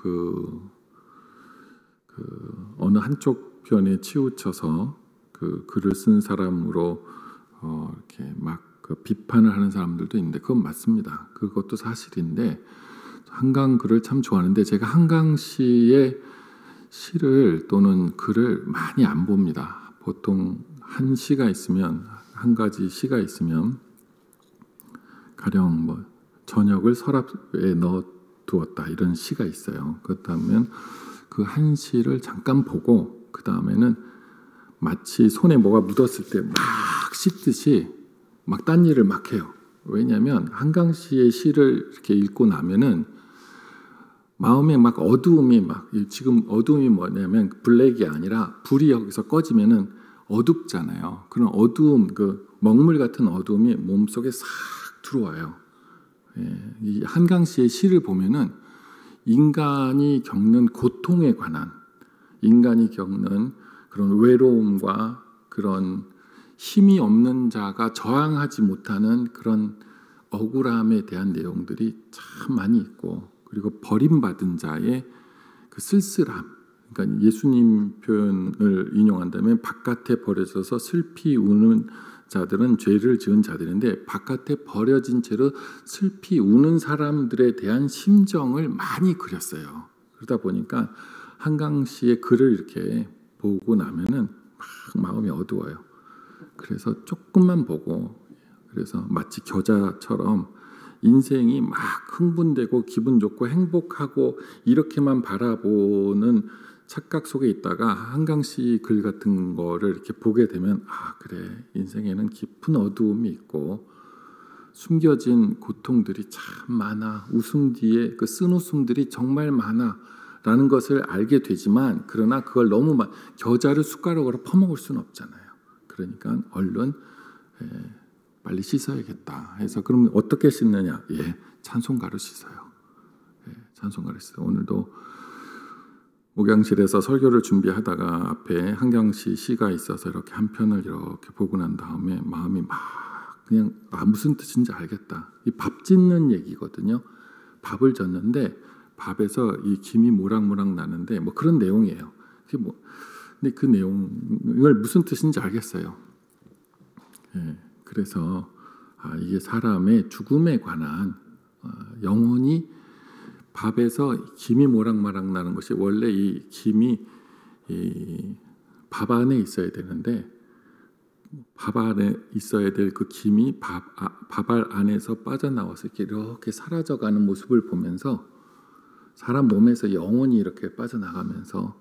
어느 한쪽 편에 치우쳐서 그 글을 쓴 사람으로 이렇게 막 그 비판을 하는 사람들도 있는데, 그건 맞습니다. 그것도 사실인데, 한강 글을 참 좋아하는데, 제가 한강 씨의 시를 또는 글을 많이 안 봅니다. 보통 한 시가 있으면, 한 가지 시가 있으면 가령 뭐 저녁을 서랍에 넣어 두었다 이런 시가 있어요. 그렇다면 그 한 시를 잠깐 보고 그 다음에는 마치 손에 뭐가 묻었을 때 막 씻듯이 막 딴 일을 막 해요. 왜냐하면 한강 씨의 시를 이렇게 읽고 나면은 마음에 막 어두움이 막, 지금 어두움이 뭐냐면 블랙이 아니라 불이 여기서 꺼지면은 어둡잖아요. 그런 어두움, 그 먹물 같은 어두움이 몸속에 싹 들어와요. 이 한강 씨의 시를 보면은 인간이 겪는 고통에 관한, 인간이 겪는 그런 외로움과 그런 힘이 없는 자가 저항하지 못하는 그런 억울함에 대한 내용들이 참 많이 있고, 그리고 버림받은 자의 그 쓸쓸함, 그러니까 예수님 표현을 인용한다면 바깥에 버려져서 슬피 우는 자들은 죄를 지은 자들인데, 바깥에 버려진 채로 슬피 우는 사람들에 대한 심정을 많이 그렸어요. 그러다 보니까 한강 씨의 글을 이렇게 보고 나면은 막 마음이 어두워요. 그래서 조금만 보고, 그래서 마치 겨자처럼 인생이 막 흥분되고 기분 좋고 행복하고 이렇게만 바라보는 착각 속에 있다가 한강 씨 글 같은 거를 이렇게 보게 되면, 아 그래, 인생에는 깊은 어두움이 있고 숨겨진 고통들이 참 많아, 웃음 뒤에 그 쓴웃음들이 정말 많아 라는 것을 알게 되지만, 그러나 그걸 너무 겨자를 숟가락으로 퍼먹을 수는 없잖아요. 그러니까 얼른 빨리 씻어야겠다 해서, 그럼 어떻게 씻느냐? 찬송가로 씻어요. 찬송가로 씻어요. 오늘도 목양실에서 설교를 준비하다가 앞에 한강 씨 시가 있어서 이렇게 한 편을 이렇게 보고 난 다음에 마음이 막 그냥 무슨 뜻인지 알겠다. 이 밥 짓는 얘기거든요. 밥을 젓는데 밥에서 이 김이 모락모락 나는데 뭐 그런 내용이에요. 그게 뭐, 근데 그 내용을 무슨 뜻인지 알겠어요. 그래서 이게 사람의 죽음에 관한, 영혼이 밥에서 김이 모락모락 나는 것이, 원래 이 김이 밥 안에 있어야 되는데, 밥 안에 있어야 될 그 김이 밥알 안에서 빠져나와서 이렇게 사라져가는 모습을 보면서 사람 몸에서 영혼이 이렇게 빠져나가면서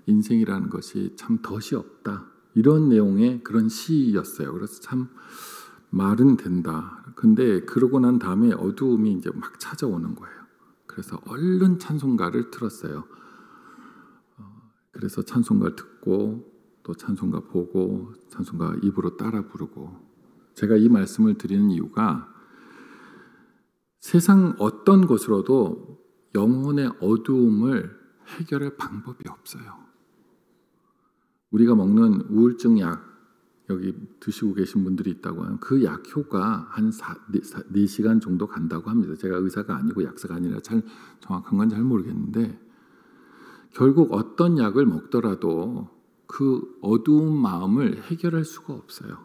인생이라는 것이 참 덫이 없다, 이런 내용의 그런 시였어요. 그래서 참 말은 된다. 근데 그러고 난 다음에 어두움이 이제 막 찾아오는 거예요. 그래서 얼른 찬송가를 틀었어요. 그래서 찬송가를 듣고 또 찬송가 보고 찬송가 입으로 따라 부르고, 제가 이 말씀을 드리는 이유가 세상 어떤 곳으로도 영혼의 어두움을 해결할 방법이 없어요. 우리가 먹는 우울증 약, 여기 드시고 계신 분들이 있다고 하는 그 약 효과 한 4시간 정도 간다고 합니다. 제가 의사가 아니고 약사가 아니라 정확한 건 잘 모르겠는데 결국 어떤 약을 먹더라도 그 어두운 마음을 해결할 수가 없어요.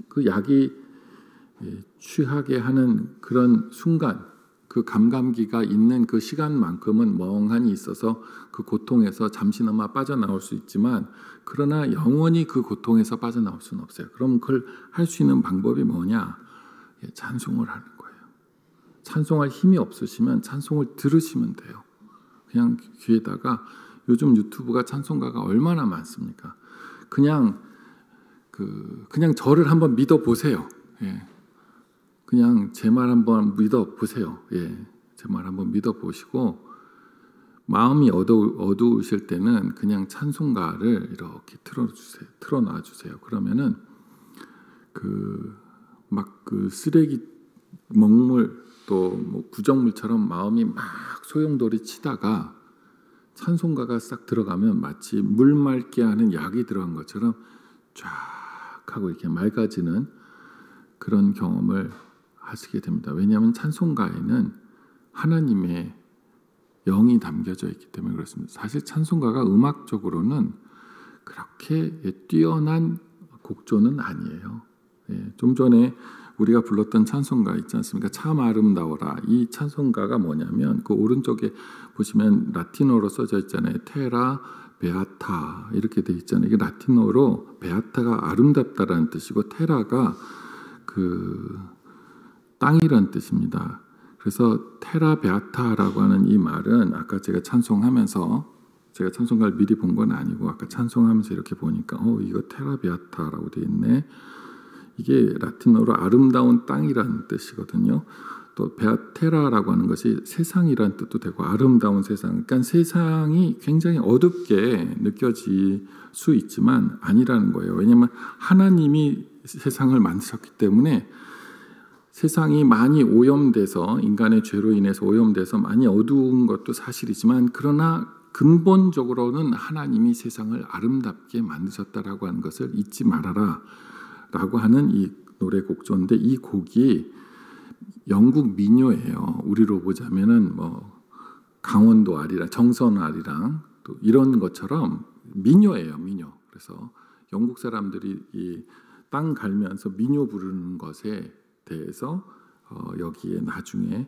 그 약이 취하게 하는 그런 순간, 그 감감기가 있는 그 시간만큼은 멍하니 있어서 그 고통에서 잠시나마 빠져나올 수 있지만 그러나 영원히 그 고통에서 빠져나올 수는 없어요. 그럼 그걸 할 수 있는 방법이 뭐냐? 찬송을 하는 거예요. 찬송할 힘이 없으시면 찬송을 들으시면 돼요. 그냥 귀에다가 요즘 유튜브가 찬송가가 얼마나 많습니까? 그냥 저를 한번 믿어보세요. 예. 그냥 제 말 한번 믿어보세요. 예. 제 말 한번 믿어보시고 마음이 어두우실 때는 그냥 찬송가를 이렇게 틀어놔주세요. 그러면은 그 쓰레기 먹물 또 뭐 구정물처럼 마음이 막 소용돌이 치다가 찬송가가 싹 들어가면 마치 물 맑게 하는 약이 들어간 것처럼 쫙 하고 이렇게 맑아지는 그런 경험을 하시게 됩니다. 왜냐하면 찬송가에는 하나님의 영이 담겨져 있기 때문에 그렇습니다. 사실 찬송가가 음악적으로는 그렇게 뛰어난 곡조는 아니에요. 예, 좀 전에 우리가 불렀던 찬송가 있지 않습니까? 참 아름다워라. 이 찬송가가 뭐냐면 그 오른쪽에 보시면 라틴어로 써져 있잖아요. 테라 베아타 이렇게 돼 있잖아요. 이게 라틴어로 베아타가 아름답다라는 뜻이고 테라가 그 땅이란 뜻입니다. 그래서 테라 베아타라고 하는 이 말은 아까 제가 찬송하면서 제가 찬송가를 미리 본 건 아니고 아까 찬송하면서 이렇게 보니까 이거 테라 베아타라고 돼 있네. 이게 라틴어로 아름다운 땅이라는 뜻이거든요. 또 베아테라라고 하는 것이 세상이라는 뜻도 되고 아름다운 세상. 그러니까 세상이 굉장히 어둡게 느껴질 수 있지만 아니라는 거예요. 왜냐하면 하나님이 세상을 만드셨기 때문에 세상이 많이 오염돼서 인간의 죄로 인해서 오염돼서 많이 어두운 것도 사실이지만 그러나 근본적으로는 하나님이 세상을 아름답게 만드셨다라고 하는 것을 잊지 말아라 라고 하는 이 노래 곡조인데 이 곡이 영국 민요예요. 우리로 보자면은 뭐 강원도 아리랑, 정선 아리랑 또 이런 것처럼 민요예요, 민요. 그래서 영국 사람들이 이 땅 갈면서 민요 부르는 것에 대해서 여기에 나중에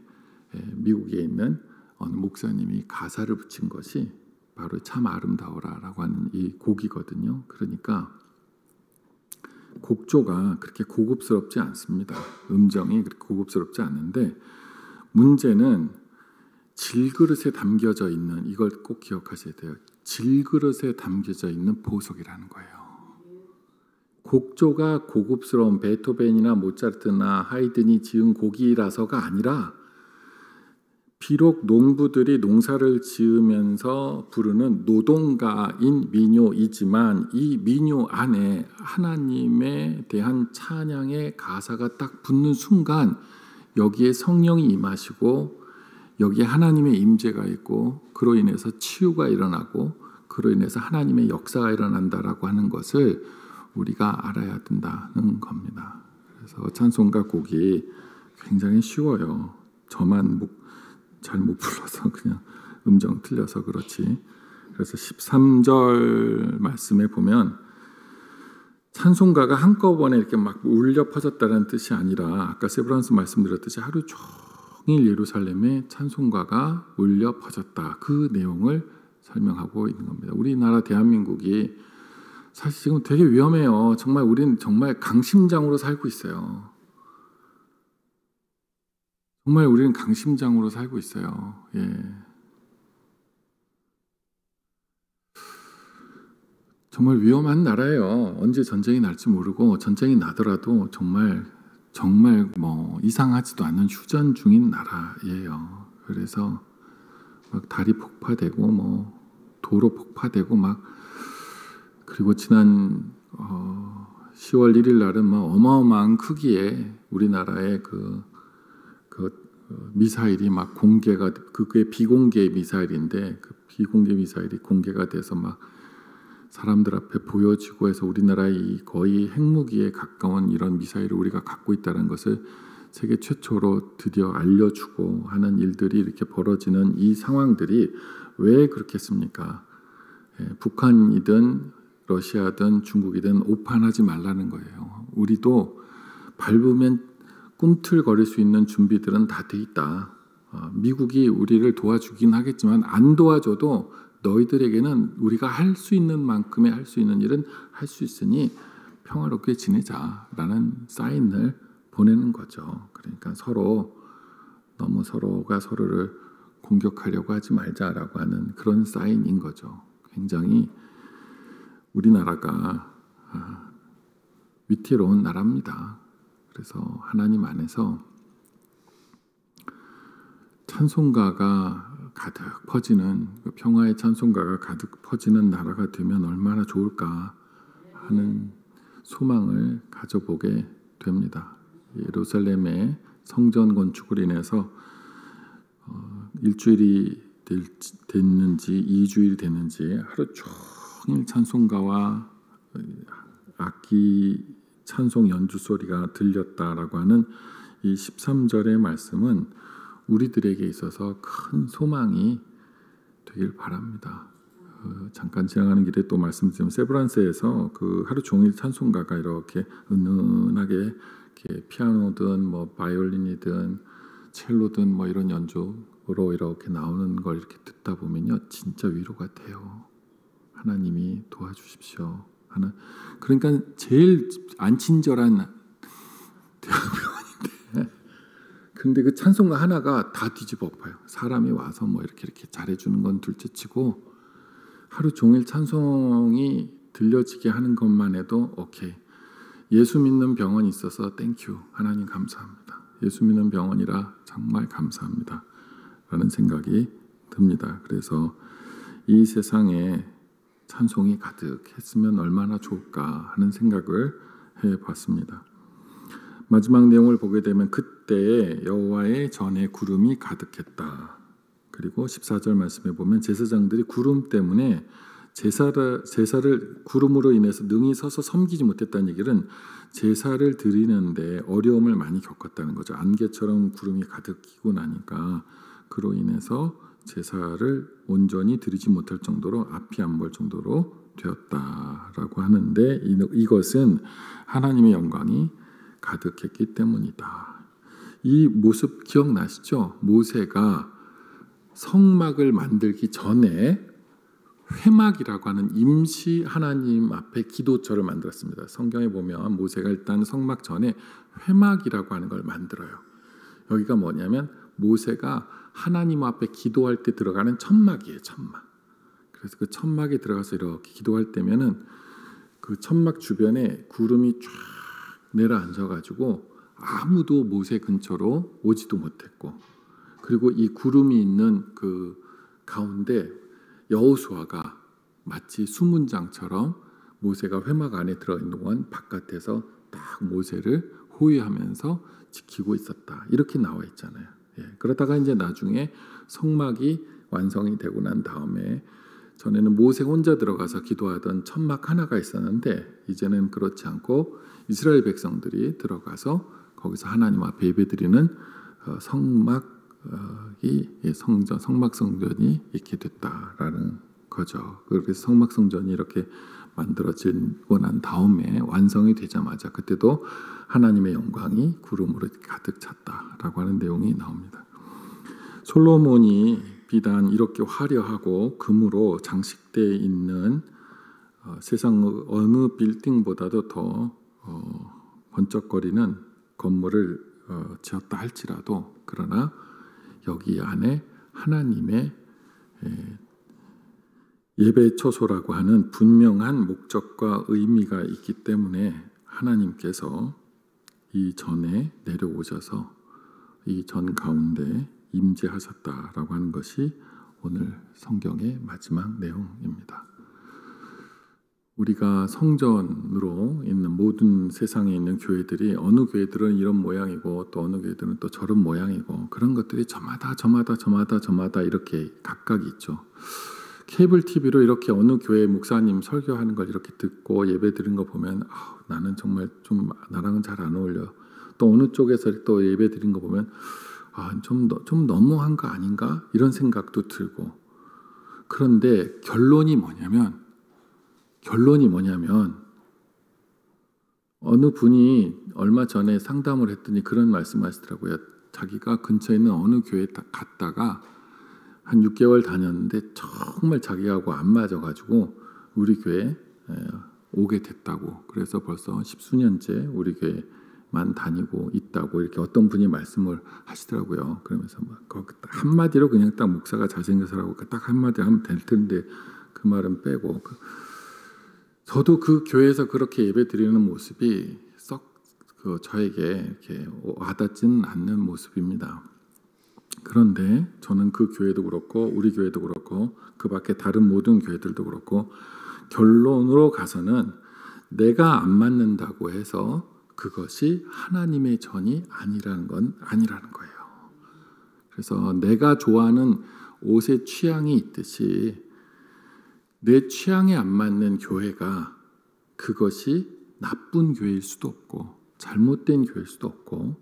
미국에 있는 어느 목사님이 가사를 붙인 것이 바로 참 아름다워라라고 하는 이 곡이거든요. 그러니까 곡조가 그렇게 고급스럽지 않습니다. 음정이 그렇게 고급스럽지 않은데 문제는 질그릇에 담겨져 있는 이걸 꼭 기억하셔야 돼요. 질그릇에 담겨져 있는 보석이라는 거예요. 곡조가 고급스러운 베토벤이나 모차르트나 하이든이 지은 곡이라서가 아니라 비록 농부들이 농사를 지으면서 부르는 노동가인 민요이지만 이 민요 안에 하나님에 대한 찬양의 가사가 딱 붙는 순간 여기에 성령이 임하시고 여기에 하나님의 임재가 있고 그로 인해서 치유가 일어나고 그로 인해서 하나님의 역사가 일어난다라고 하는 것을 우리가 알아야 된다는 겁니다. 그래서 찬송가 곡이 굉장히 쉬워요. 저만 잘 못 불러서 그냥 음정 틀려서 그렇지. 그래서 13절 말씀에 보면 찬송가가 한꺼번에 이렇게 막 울려 퍼졌다는 뜻이 아니라 아까 세브란스 말씀드렸듯이 하루 종일 예루살렘에 찬송가가 울려 퍼졌다. 그 내용을 설명하고 있는 겁니다. 우리나라 대한민국이 사실 지금 되게 위험해요. 정말 우리는 정말 강심장으로 살고 있어요. 정말 우리는 강심장으로 살고 있어요. 예. 정말 위험한 나라예요. 언제 전쟁이 날지 모르고 전쟁이 나더라도 정말 뭐 이상하지도 않은 휴전 중인 나라예요. 그래서 막 다리 폭파되고 뭐 도로 폭파되고 막 그리고 지난 10월 1일 날은 막 어마어마한 크기의 우리나라의 그 미사일이 막 공개가, 그게 비공개 미사일인데 그 비공개 미사일이 공개가 돼서 막 사람들 앞에 보여지고 해서 우리나라의 거의 핵무기에 가까운 이런 미사일을 우리가 갖고 있다는 것을 세계 최초로 드디어 알려주고 하는 일들이 이렇게 벌어지는 이 상황들이 왜 그렇겠습니까? 북한이든 러시아든 중국이든 오판하지 말라는 거예요. 우리도 밟으면 꿈틀거릴 수 있는 준비들은 다 돼 있다. 미국이 우리를 도와주긴 하겠지만 안 도와줘도 너희들에게는 우리가 할 수 있는 만큼의 할 수 있는 일은 할 수 있으니 평화롭게 지내자라는 사인을 보내는 거죠. 그러니까 너무 서로가 서로를 공격하려고 하지 말자라고 하는 그런 사인인 거죠. 굉장히 우리나라가 위태로운 나라입니다. 그래서 하나님 안에서 찬송가가 가득 퍼지는, 평화의 찬송가가 가득 퍼지는 나라가 되면 얼마나 좋을까 하는 소망을 가져보게 됩니다. 예루살렘의 성전 건축을 인해서 일주일이 됐는지 2주일이 됐는지 하루 종일 찬송가와 악기 찬송 연주 소리가 들렸다라고 하는 이 13절의 말씀은 우리들에게 있어서 큰 소망이 되길 바랍니다. 잠깐 지나가는 길에 또 말씀드리면 세브란스에서 그 하루 종일 찬송가가 이렇게 은은하게 이렇게 피아노든 뭐 바이올린이든 첼로든 뭐 이런 연주로 이렇게 나오는 걸 이렇게 듣다 보면요, 진짜 위로가 돼요. 하나님이 도와주십시오 하는. 그러니까 제일 안 친절한 대학병원인데, 근데 그 찬송가 하나가 다 뒤집어 엎어요. 사람이 와서 뭐 이렇게 잘해주는 건 둘째치고 하루 종일 찬송이 들려지게 하는 것만 해도 오케이. 예수 믿는 병원이 있어서 땡큐, 하나님 감사합니다. 예수 믿는 병원이라 정말 감사합니다 라는 생각이 듭니다. 그래서 이 세상에 찬송이 가득했으면 얼마나 좋을까 하는 생각을 해봤습니다. 마지막 내용을 보게 되면 그때에 여호와의 전에 구름이 가득했다. 그리고 14절 말씀에 보면 제사장들이 구름 때문에 제사를 구름으로 인해서 능히 서서 섬기지 못했다는 얘기는 제사를 드리는데 어려움을 많이 겪었다는 거죠. 안개처럼 구름이 가득 끼고 나니까 그로 인해서 제사를 온전히 드리지 못할 정도로 앞이 안 보일 정도로 되었다라고 하는데, 이것은 하나님의 영광이 가득했기 때문이다. 이 모습 기억나시죠? 모세가 성막을 만들기 전에 회막이라고 하는 임시 하나님 앞에 기도처를 만들었습니다. 성경에 보면 모세가 일단 성막 전에 회막이라고 하는 걸 만들어요. 여기가 뭐냐면 모세가 하나님 앞에 기도할 때 들어가는 천막이에요. 천막. 그래서 그 천막에 들어가서 이렇게 기도할 때면은 그 천막 주변에 구름이 쫙 내려앉아가지고 아무도 모세 근처로 오지도 못했고, 그리고 이 구름이 있는 그 가운데 여호수아가 마치 수문장처럼 모세가 회막 안에 들어있는 동안 바깥에서 딱 모세를 호위하면서 지키고 있었다. 이렇게 나와 있잖아요. 그러다가 이제 나중에 성막이 완성이 되고 난 다음에, 전에는 모세 혼자 들어가서 기도하던 천막 하나가 있었는데 이제는 그렇지 않고 이스라엘 백성들이 들어가서 거기서 하나님 앞에 예배드리는 성막 성전이 있게 됐다라는 거죠. 그래서 성막 성전이 이렇게 만들어지고 난 다음에 완성이 되자마자 그때도 하나님의 영광이 구름으로 가득 찼다라고 하는 내용이 나옵니다. 솔로몬이 비단 이렇게 화려하고 금으로 장식되어 있는 세상 어느 빌딩보다도 더 번쩍거리는 건물을 지었다 할지라도, 그러나 여기 안에 하나님의 예배 처소라고 하는 분명한 목적과 의미가 있기 때문에 하나님께서 이 전에 내려오셔서 이 전 가운데 임재하셨다라고 하는 것이 오늘 성경의 마지막 내용입니다. 우리가 성전으로 있는 모든 세상에 있는 교회들이 어느 교회들은 이런 모양이고 또 어느 교회들은 또 저런 모양이고 그런 것들이 저마다 이렇게 각각 있죠. 케이블 TV로 이렇게 어느 교회 목사님 설교하는 걸 이렇게 듣고 예배 드리는 거 보면 나는 정말 좀 나랑은 잘 안 어울려. 또 어느 쪽에서 또 예배 드리는 거 보면 좀 너무한 거 아닌가? 이런 생각도 들고. 그런데 결론이 뭐냐면 어느 분이 얼마 전에 상담을 했더니 그런 말씀하시더라고요. 자기가 근처에 있는 어느 교회에 갔다가 한 6개월 다녔는데 정말 자기하고 안 맞아가지고 우리 교회에 오게 됐다고. 그래서 벌써 10수년째 우리 교회만 다니고 있다고 이렇게 어떤 분이 말씀을 하시더라고요. 그러면서 막 한마디로 그냥 딱 목사가 잘생겨서라고 딱 한마디 하면 될 텐데 그 말은 빼고. 저도 그 교회에서 그렇게 예배 드리는 모습이 썩 저에게 이렇게 와닿지는 않는 모습입니다. 그런데 저는 그 교회도 그렇고 우리 교회도 그렇고 그 밖에 다른 모든 교회들도 그렇고 결론으로 가서는 내가 안 맞는다고 해서 그것이 하나님의 전이 아니라는 거예요. 그래서 내가 좋아하는 옷의 취향이 있듯이 내 취향에 안 맞는 교회가 그것이 나쁜 교회일 수도 없고 잘못된 교회일 수도 없고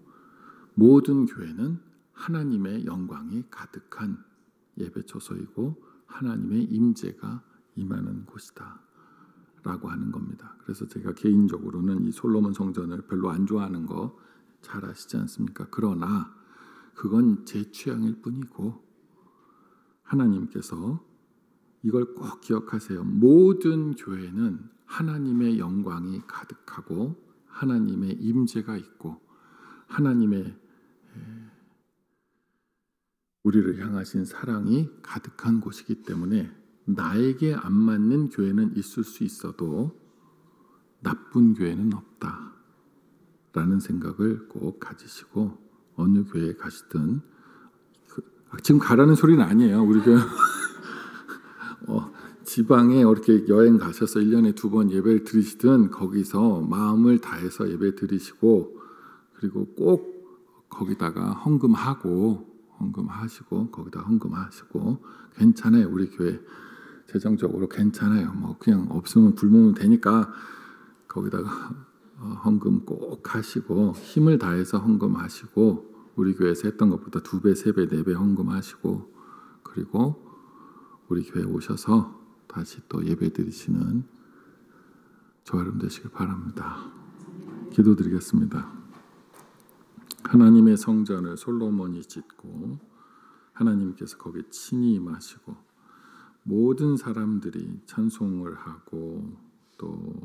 모든 교회는 하나님의 영광이 가득한 예배처소이고 하나님의 임재가 임하는 곳이다 라고 하는 겁니다. 그래서 제가 개인적으로는 이 솔로몬 성전을 별로 안 좋아하는 거 잘 아시지 않습니까? 그러나 그건 제 취향일 뿐이고 하나님께서 이걸 꼭 기억하세요. 모든 교회는 하나님의 영광이 가득하고 하나님의 임재가 있고 하나님의 우리를 향하신 사랑이 가득한 곳이기 때문에 나에게 안 맞는 교회는 있을 수 있어도 나쁜 교회는 없다라는 생각을 꼭 가지시고 어느 교회에 가시든 지금 가라는 소리는 아니에요. 우리 교회 지방에 이렇게 여행 가셔서 1년에 2번 예배를 드리시든 거기서 마음을 다해서 예배 드리시고 그리고 꼭 거기다가 헌금하시고 거기다 헌금하시고 괜찮아요. 우리 교회 재정적으로 괜찮아요. 뭐 그냥 없으면 굶으면 되니까 거기다가 헌금 꼭 하시고 힘을 다해서 헌금하시고 우리 교회에서 했던 것보다 2배, 3배, 4배 헌금하시고 그리고 우리 교회에 오셔서 다시 또 예배 드리시는 저와 여러분 되시길 바랍니다. 기도드리겠습니다. 하나님의 성전을 솔로몬이 짓고 하나님께서 거기에 친히 임하시고 모든 사람들이 찬송을 하고 또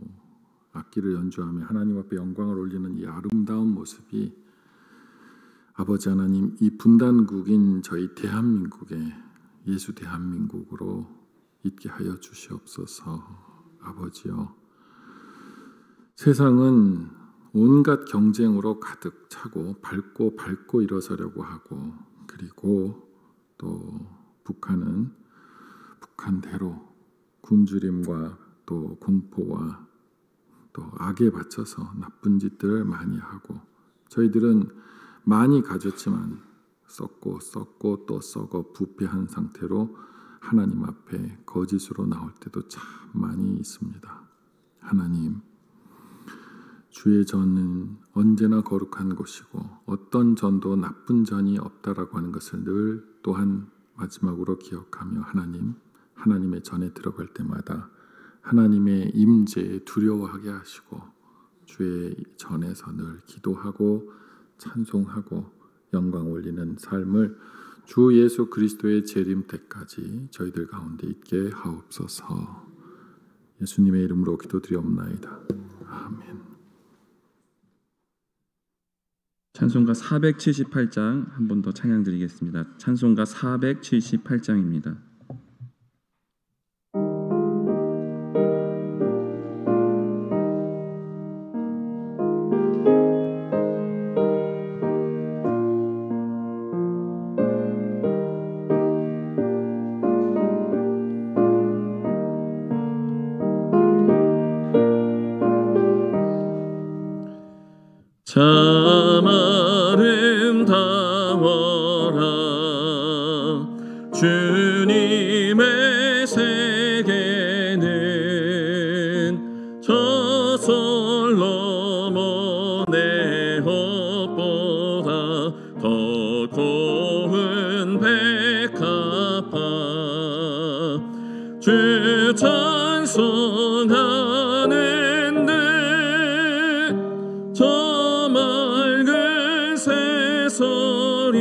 악기를 연주하며 하나님 앞에 영광을 올리는 이 아름다운 모습이 아버지 하나님 이 분단국인 저희 대한민국에 예수 대한민국으로 있게 하여 주시옵소서. 아버지여, 세상은 온갖 경쟁으로 가득 차고 밟고 일어서려고 하고 그리고 또 북한은 북한대로 굶주림과 또 공포와 또 악에 바쳐서 나쁜 짓들을 많이 하고 저희들은 많이 가졌지만 썩고 또 썩어 부패한 상태로 하나님 앞에 거짓으로 나올 때도 참 많이 있습니다. 하나님, 주의 전은 언제나 거룩한 곳이고 어떤 전도 나쁜 전이 없다라고 하는 것을 늘 또한 마지막으로 기억하며 하나님의 전에 들어갈 때마다 하나님의 임재에 두려워하게 하시고 주의 전에서 늘 기도하고 찬송하고 영광 올리는 삶을 주 예수 그리스도의 재림 때까지 저희들 가운데 있게 하옵소서. 예수님의 이름으로 기도드리옵나이다. 아멘. 찬송가 478장 한 번 더 찬양 드리겠습니다. 찬송가 478장입니다. 참 아름다워라. 주님의 세계는 저 솔로몬의 헛보다 더 고운 백합화. 주 찬송하는데 저 맑은 새소리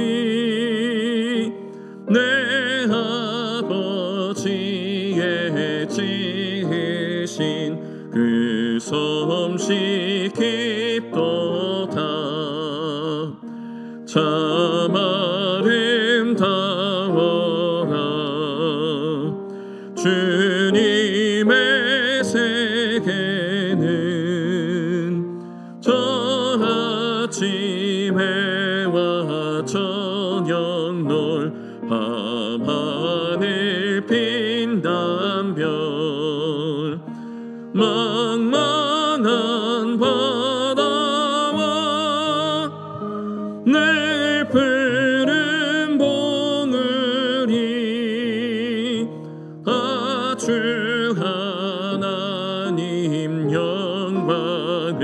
내 아버지의 지으신 그 솜씨 깊도다. 참 아름다워라. 주님의 세계는 저 아침 해와 저녁 놀 밤하늘 핀단별 망망한 바다와 늘 푸른 봉우리 아주 하나님 영광을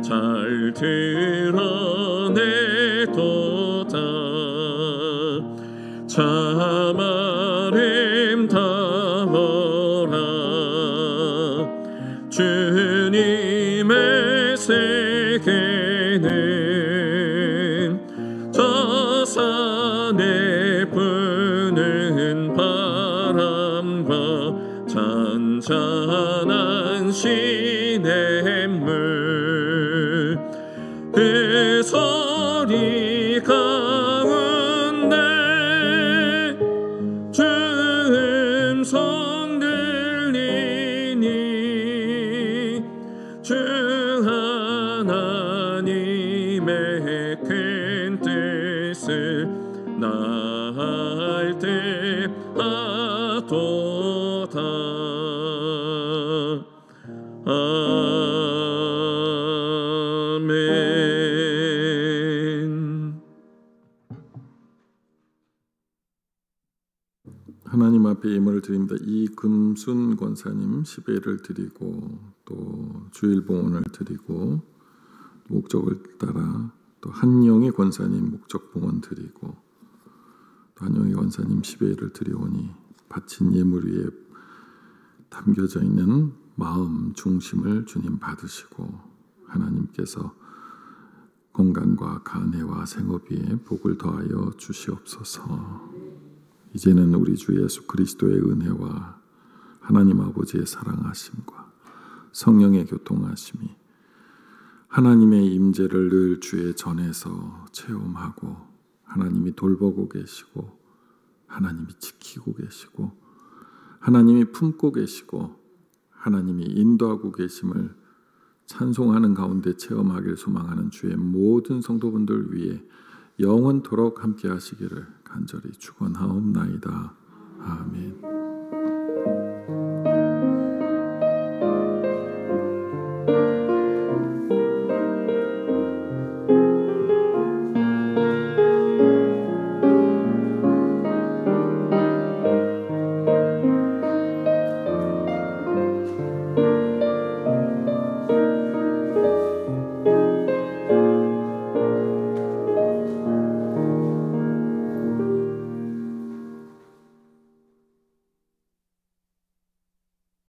잘 드러내도다. 참 아름다워라. 주님의 세계는 저 산에 부는 바람과 잔잔한 시냇물 그 소리 가운데 주 음성 들리니 주 하나님의 큰 뜻을 나할 때 하도다. 아멘. 하나님 앞에 예물을 드립니다. 이금순 권사님 10회를 드리고 또 주일봉헌을 드리고 목적을 따라 또 한영희 권사님 목적봉헌 드리고 또 한영희 권사님 10회를 드리오니 바친 예물 위에 담겨져 있는 마음 중심을 주님 받으시고 하나님께서 건강과 간해와 생업 위에 복을 더하여 주시옵소서. 이제는 우리 주 예수 그리스도의 은혜와 하나님 아버지의 사랑하심과 성령의 교통하심이 하나님의 임재를 늘 주의 전에서 체험하고 하나님이 돌보고 계시고 하나님이 지키고 계시고 하나님이 품고 계시고 하나님이 인도하고 계심을 찬송하는 가운데 체험하기를 소망하는 주의 모든 성도분들 위해 영원토록 함께 하시기를 간절히 축원하옵나이다. 아멘.